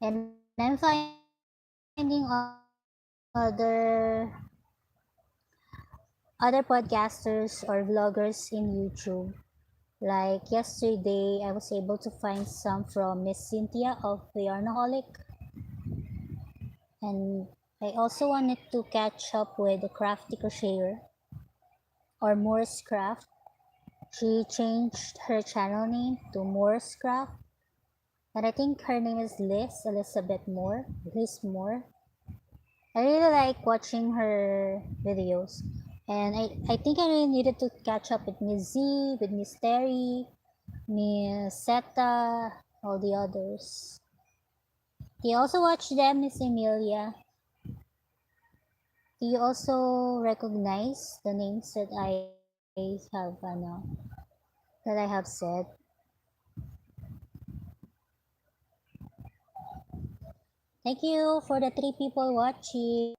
and I'm finding other podcasters or vloggers in YouTube. Like yesterday, I was able to find some from Miss Cynthia of the Yarnaholic, and I also wanted to catch up with the Crafty Crocheter or Moore's Craft. She changed her channel name to Moore's Craft, and I think her name is Elizabeth Moore, Liz Moore. I really like watching her videos. And I think I really needed to catch up with Miss Z, with Miss Terry, Miss Seta, all the others. Do you also watch them, Miss Emilia? Do you also recognize the names that I have that I have said? Thank you for the 3 people watching.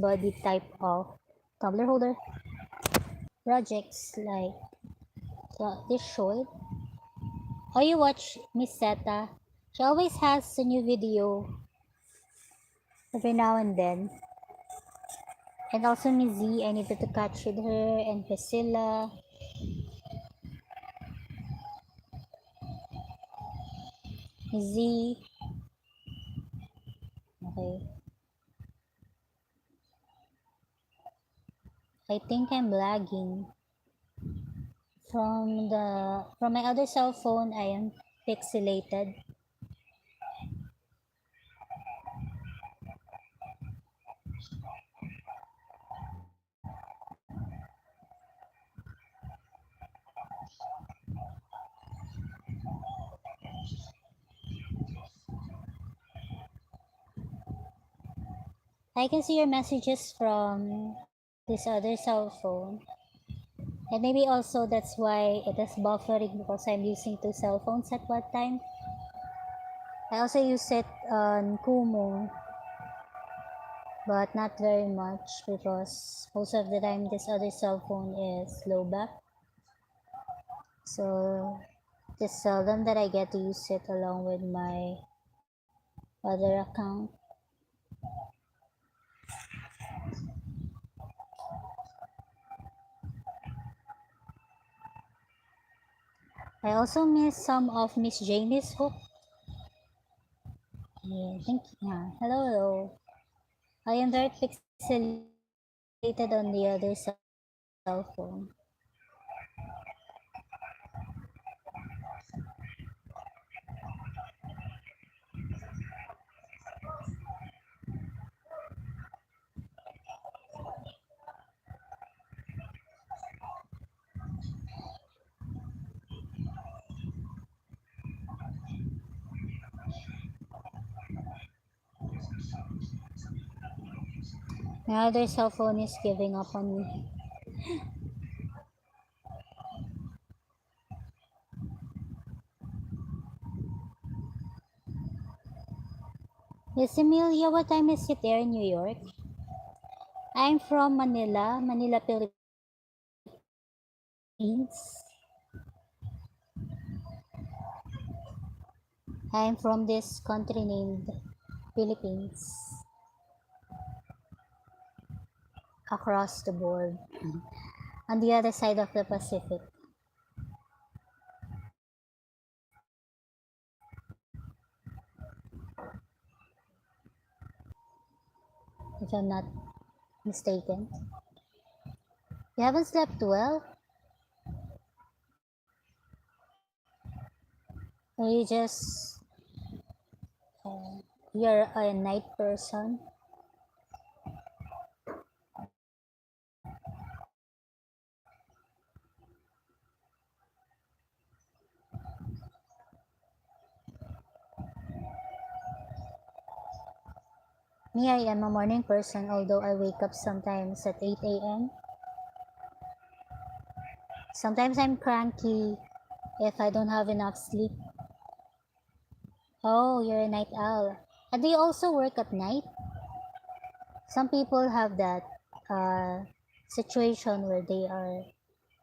Body type of Tumblr holder projects like this short. Oh, you watch Miss Seta? She always has a new video every now and then. And also Miss Z, I needed to catch with her and Priscilla. Miss Z. Okay. I think I'm lagging. From my other cell phone, I am pixelated. I can see your messages from this other cell phone. And maybe also that's why it is buffering because I'm using 2 cell phones at one time. I also use it on Kumu, but not very much because most of the time this other cell phone is low back. So it's seldom that I get to use it along with my other account. I also miss some of Miss Jamie's hook. Yeah, thank you. Yeah. Hello, hello. I am very pixelated on the other cell phone. My other cell phone is giving up on me. Yes, Emilia, what time is it there in New York? I'm from Manila, Philippines. I'm from this country named Philippines. Across the board. On the other side of the Pacific. If I'm not mistaken. You haven't slept well? Or you just you're a night person? Me, I am a morning person, although I wake up sometimes at 8 a.m. Sometimes I'm cranky if I don't have enough sleep. Oh, you're a night owl. And do you also work at night? Some people have that situation where they are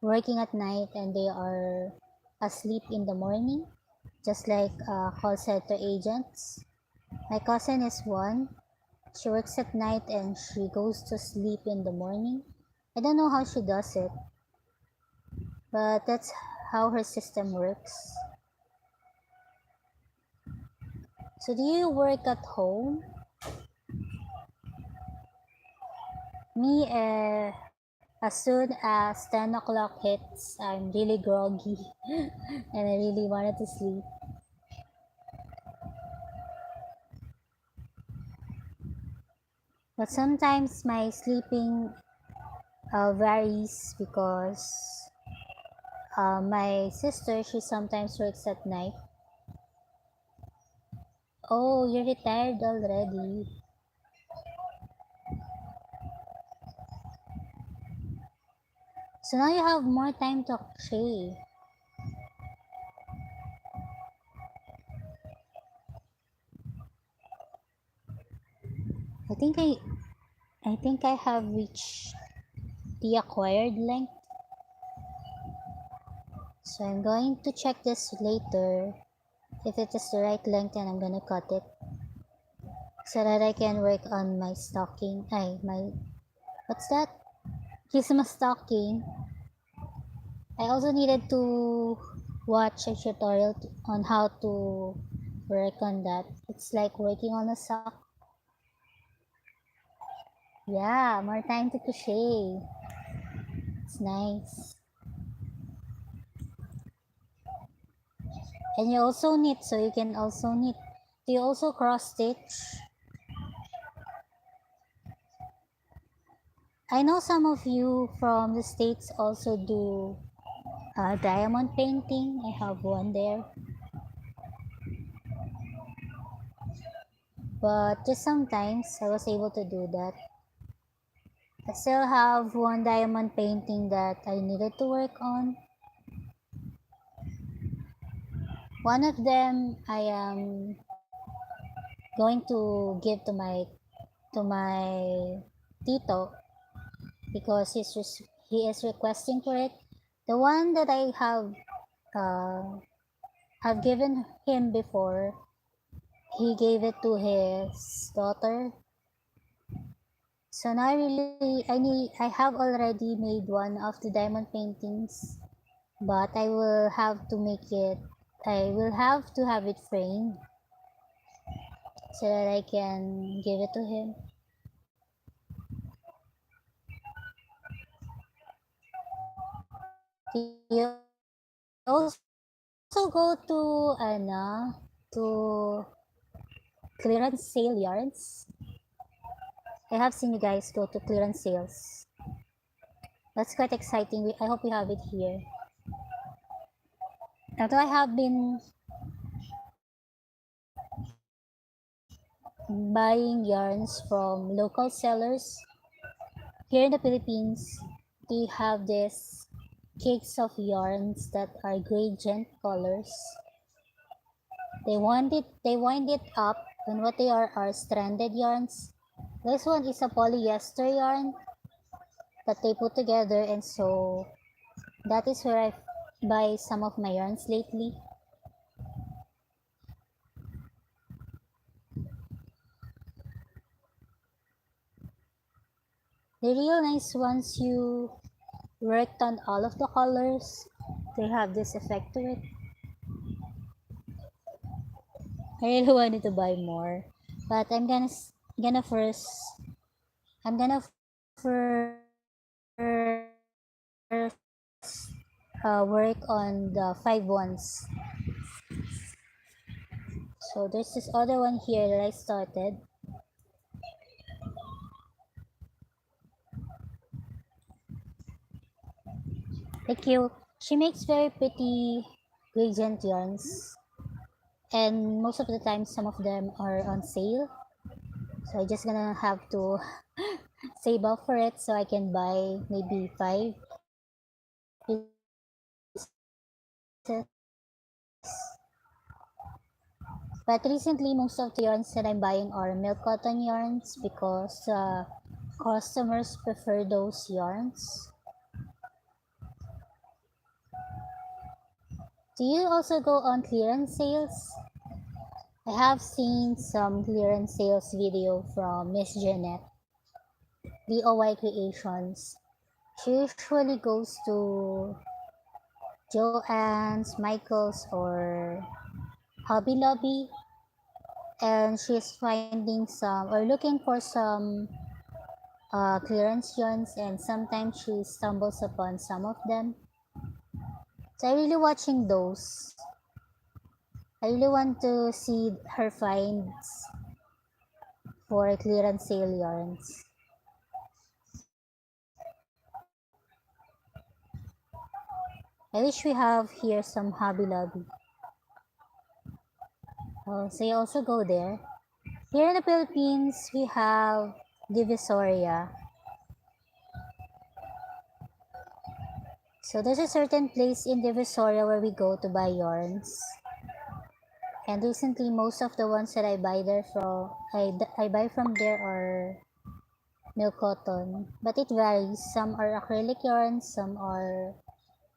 working at night and they are asleep in the morning, just like call center agents. My cousin is one. She works at night and she goes to sleep in the morning. I don't know how she does it, but that's how her system works. So, do you work at home? Me, As soon as 10 o'clock hits, I'm really groggy and I really wanted to sleep. But sometimes my sleeping varies because my sister, she sometimes works at night. Oh, you're retired already. So now you have more time to crochet. I think I I think I have reached the acquired length. So I'm going to check this later. If it is the right length, then I'm gonna cut it so that I can work on my stocking. What's that? Christmas stocking. I also needed to watch a tutorial on how to work on that. It's like working on a sock. Yeah, more time to crochet. It's nice. And you also knit, so you can also knit. Do you also cross stitch? I know some of you from the States also do diamond painting. I have one there. But just sometimes I was able to do that. I still have one diamond painting that I needed to work on. One of them I am going to give to my tito because he is requesting for it. The one that I have given him before, he gave it to his daughter. So now I have already made one of the diamond paintings, but I will have to have it framed so that I can give it to him. You also go to clearance sale yards. I have seen you guys go to clearance sales. That's quite exciting. I hope we have it here. Although I have been buying yarns from local sellers here in the Philippines, they have this cakes of yarns that are gradient colors. They wind it up, and what they are stranded yarns. This one is a polyester yarn that they put together, and so that is where I buy some of my yarns lately. The real nice ones you worked on all of the colors. They have this effect to it. I really wanted to buy more, but gonna first I'm gonna first work on the 5 ones. So there's this other one here that I started. Thank you. She makes very pretty gradient yarns, and most of the time some of them are on sale. So I just gonna have to save up for it so I can buy maybe 5 pieces. But recently, most of the yarns that I'm buying are milk cotton yarns because customers prefer those yarns. Do you also go on clearance sales? I have seen some clearance sales video from Miss Jeanette, DOY Creations. She usually goes to Joann's, Michael's, or Hobby Lobby, and she's finding some or looking for some clearance yarns, and sometimes she stumbles upon some of them. So I really watching those. I really want to see her finds for clearance sale yarns. I wish we have here some Hobby Lobby. Oh, so you also go there. Here in the Philippines, we have Divisoria. So there's a certain place in Divisoria where we go to buy yarns. And recently, most of the ones that I buy there from I buy from there are milk cotton, but it varies. Some are acrylic yarns,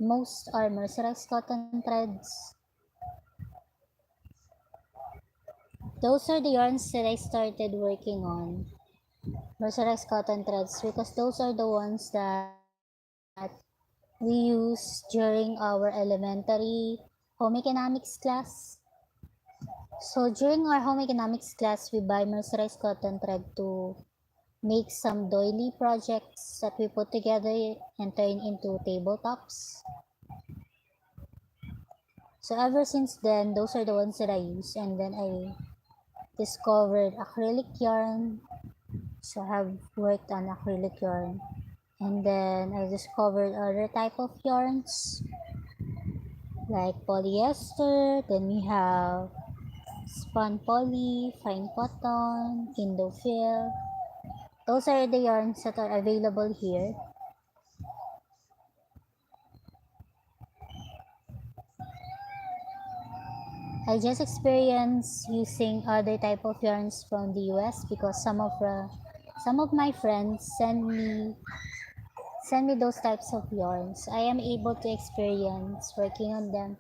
most are mercerized cotton threads. Those are the yarns that I started working on, mercerized cotton threads, because those are the ones that we use during our elementary home economics class. So during our home economics class, we buy mercerized cotton thread to make some doily projects that we put together and turn into tabletops. So ever since then, those are the ones that I use. And then I discovered acrylic yarn. So I have worked on acrylic yarn. And then I discovered other type of yarns like polyester. Then we have spun poly, fine cotton, Indofill. Those are the yarns that are available here. I just experienced using other type of yarns from the US because some of my friends send me those types of yarns. I am able to experience working on them.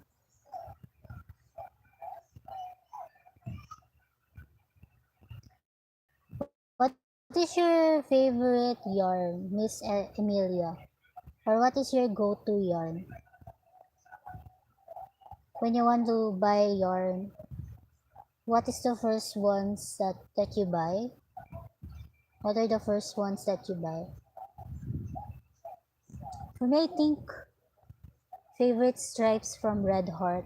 What is your favorite yarn, Miss Emilia? Or what is your go-to yarn? When you want to buy yarn, what is the first ones that you buy? What are the first ones that you buy? For me, I think favorite stripes from Red Heart.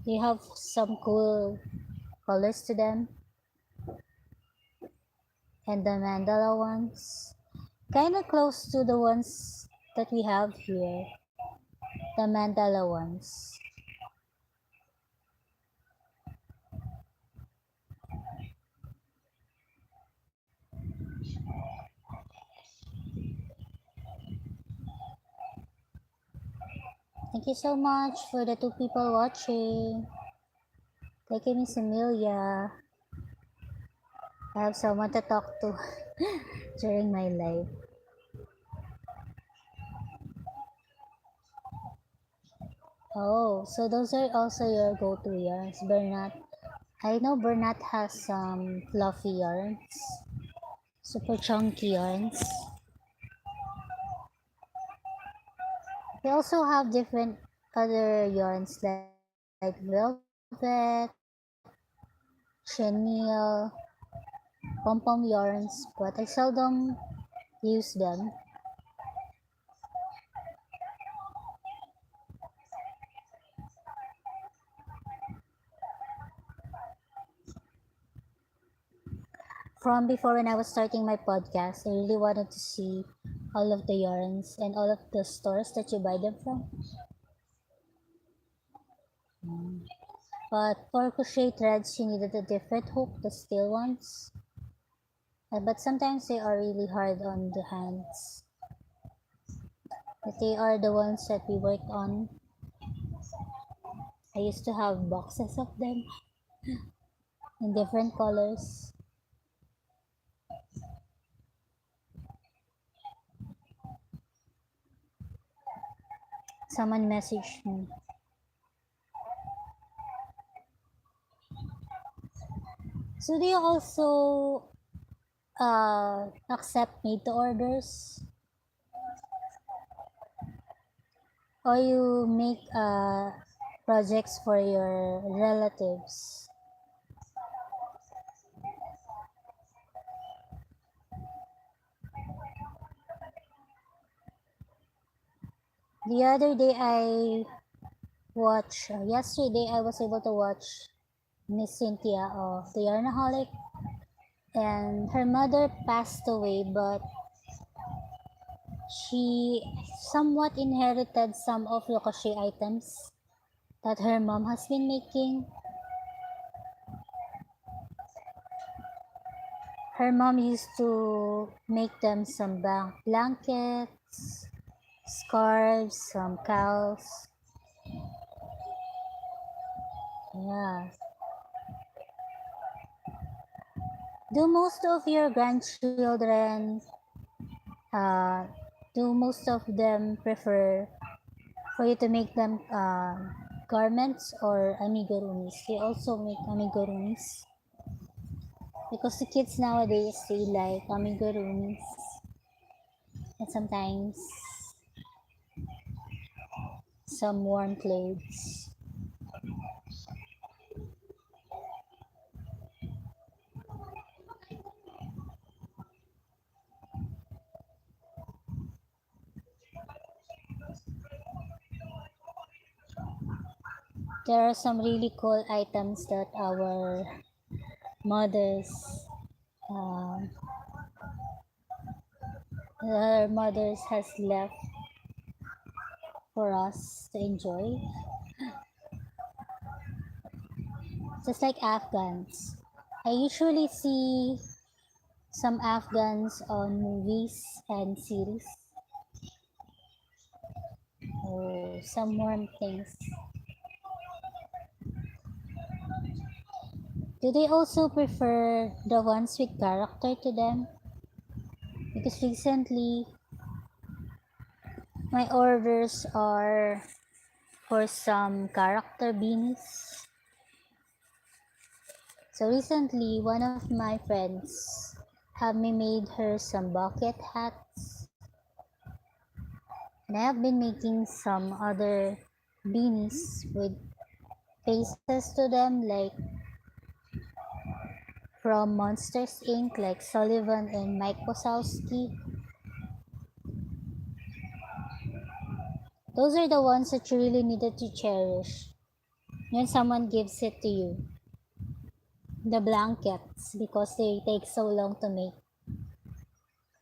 They have some cool colors to them. And the mandala ones, kind of close to the ones that we have here. The mandala ones. Thank you so much for the two people watching. Thank you, Miss Amelia. I have someone to talk to during my life. Oh, so those are also your go-to yarns, Bernat. I know Bernat has some fluffy yarns, super chunky yarns. We also have different other yarns like velvet, chenille, pom-pom yarns, but I seldom use them. From before when I was starting my podcast, I really wanted to see all of the yarns and all of the stores that you buy them from. But for crochet threads, you needed a different hook, the steel ones. But sometimes they are really hard on the hands. But they are the ones that we worked on. I used to have boxes of them in different colors. Someone messaged me. So do you also accept made to orders? Or you make projects for your relatives? The other day yesterday I was able to watch Miss Cynthia of the Yarnaholic, and her mother passed away, but she somewhat inherited some of the crochet items that her mom has been making. Her mom used to make them some blankets, scarves, some cows. Yeah. Do most of your grandchildren, uh, do most of them prefer for you to make them garments or amigurumis? They also make amigurumis because the kids nowadays they like amigurumis and sometimes some warm clothes. There are some really cool items that mothers um, our mothers has left for us to enjoy, just like Afghans. I usually see some Afghans on movies and series. Oh, some warm things. Do they also prefer the ones with character to them? Because recently, my orders are for some character beanies. So recently, one of my friends have me made her some bucket hats. And I have been making some other beanies with faces to them, like from Monsters Inc., like Sullivan and Mike Wazowski. Those are the ones that you really needed to cherish when someone gives it to you. The blankets, because they take so long to make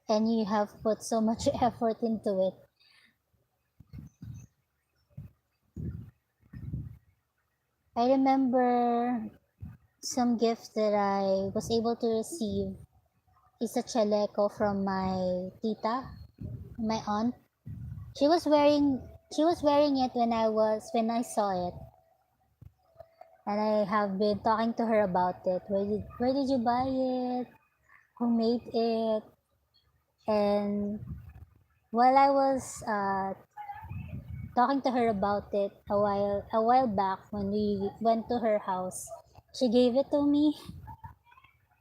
and you have put so much effort into it. I remember some gift that I was able to receive is a chaleco from my tita, my aunt. She was wearing she was wearing it when I saw it, and I have been talking to her about it. Where did you buy it? Who made it? And while I was talking to her about it a while back when we went to her house, she gave it to me.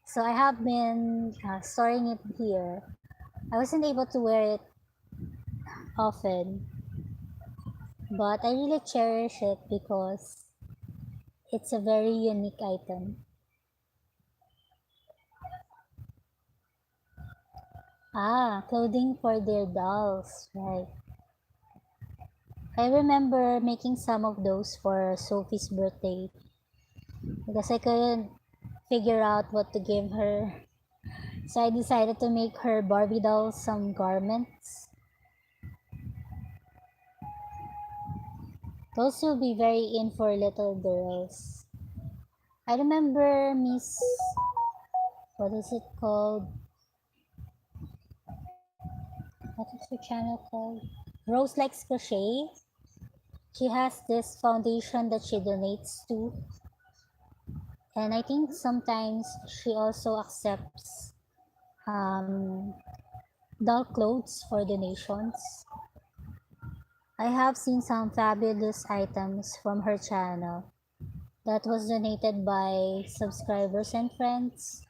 So I have been storing it here. I wasn't able to wear it often, but I really cherish it because it's a very unique item. Ah, clothing for their dolls, right. I remember making some of those for Sophie's birthday because I couldn't figure out what to give her. So I decided to make her Barbie doll some garments. Those will be very in for little girls. I remember what is it called? What is her channel called? Rose Likes Crochet. She has this foundation that she donates to. And I think sometimes she also accepts um, doll clothes for donations. I have seen some fabulous items from her channel that was donated by subscribers and friends.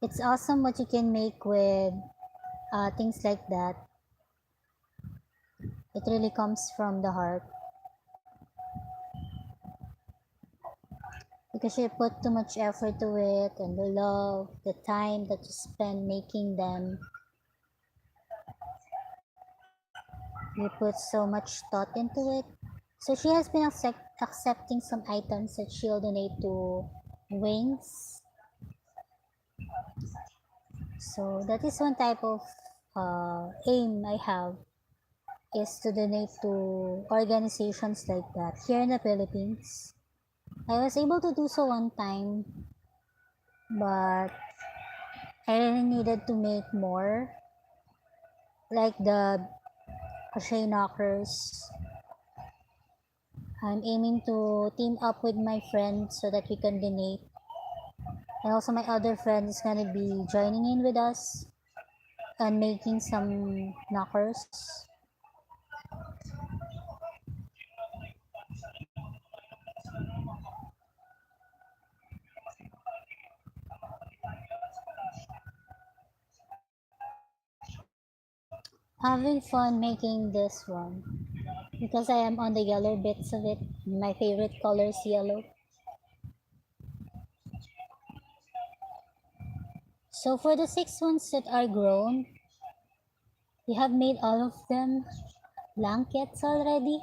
It's awesome what you can make with things like that. It really comes from the heart because you put too much effort to it and the love, the time that you spend making them. We put so much thought into it. So she has been accepting some items that she'll donate to Wings. So that is one type of aim I have, is to donate to organizations like that here in the Philippines. I was able to do so one time, but I really needed to make more, like the crochet knockers. I'm aiming to team up with my friends so that we can donate. And also my other friend is gonna be joining in with us and making some knockers. Having fun making this one because I am on the yellow bits of it. My favorite color is yellow. So for the 6 ones that are grown, we have made all of them blankets already.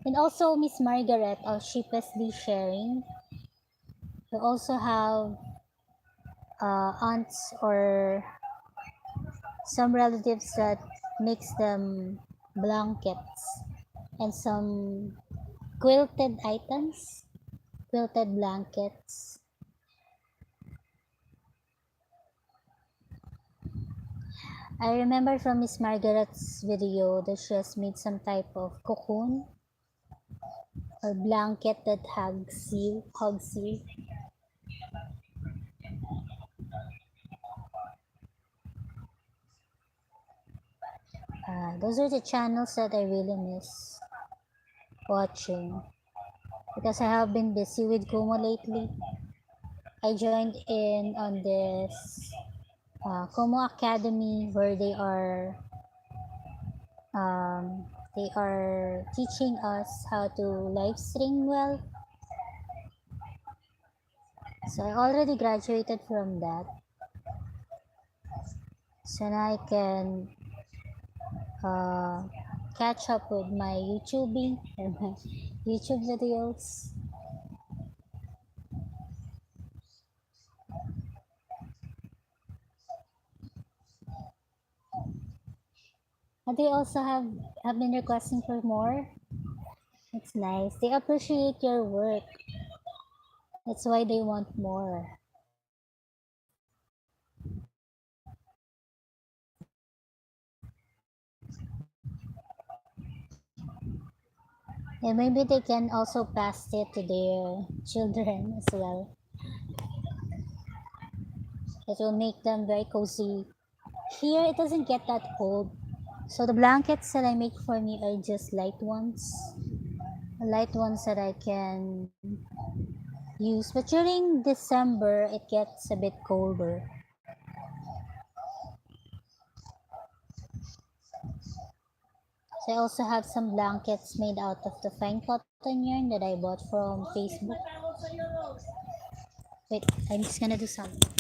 And also Miss Margaret of sheepishly sharing. We also have aunts or some relatives that makes them blankets and some quilted items, quilted blankets. I remember from Miss Margaret's video that she has made some type of cocoon or blanket that hugs you. Those are the channels that I really miss watching because I have been busy with Kumo lately. I joined in on this Kumo Academy where um, they are teaching us how to live stream well. So I already graduated from that. So now I can uh, catch up with my YouTubing and my YouTube videos. And they also have been requesting for more. It's nice. They appreciate your work. That's why they want more. And maybe they can also pass it to their children as well. It will make them very cozy. Here, it doesn't get that cold. So the blankets that I make for me are just light ones. Light ones that I can use. But during December, it gets a bit colder. So I also have some blankets made out of the fine cotton yarn that I bought from Facebook. Wait, I'm just gonna do something.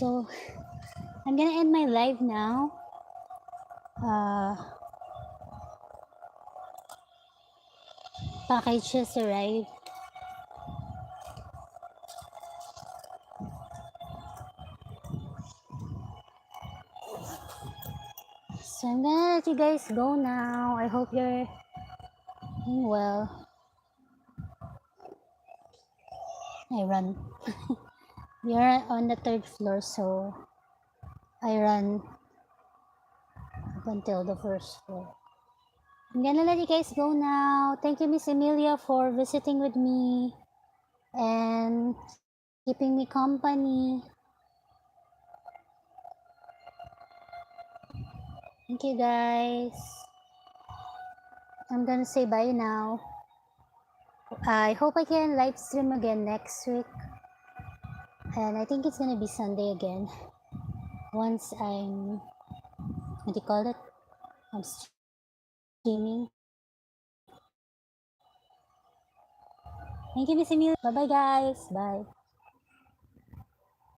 So I'm gonna end my live now. Package just arrived. So I'm gonna let you guys go now. I hope you're doing well. I run. We are on the 3rd floor, so I run up until the 1st floor. I'm gonna let you guys go now. Thank you, Miss Emilia, for visiting with me and keeping me company. Thank you, guys. I'm gonna say bye now. I hope I can live stream again next week. And I think it's gonna be Sunday again. Once I'm, what do you call it? I'm streaming. Thank you, Miss Emilia. Bye-bye, guys. Bye.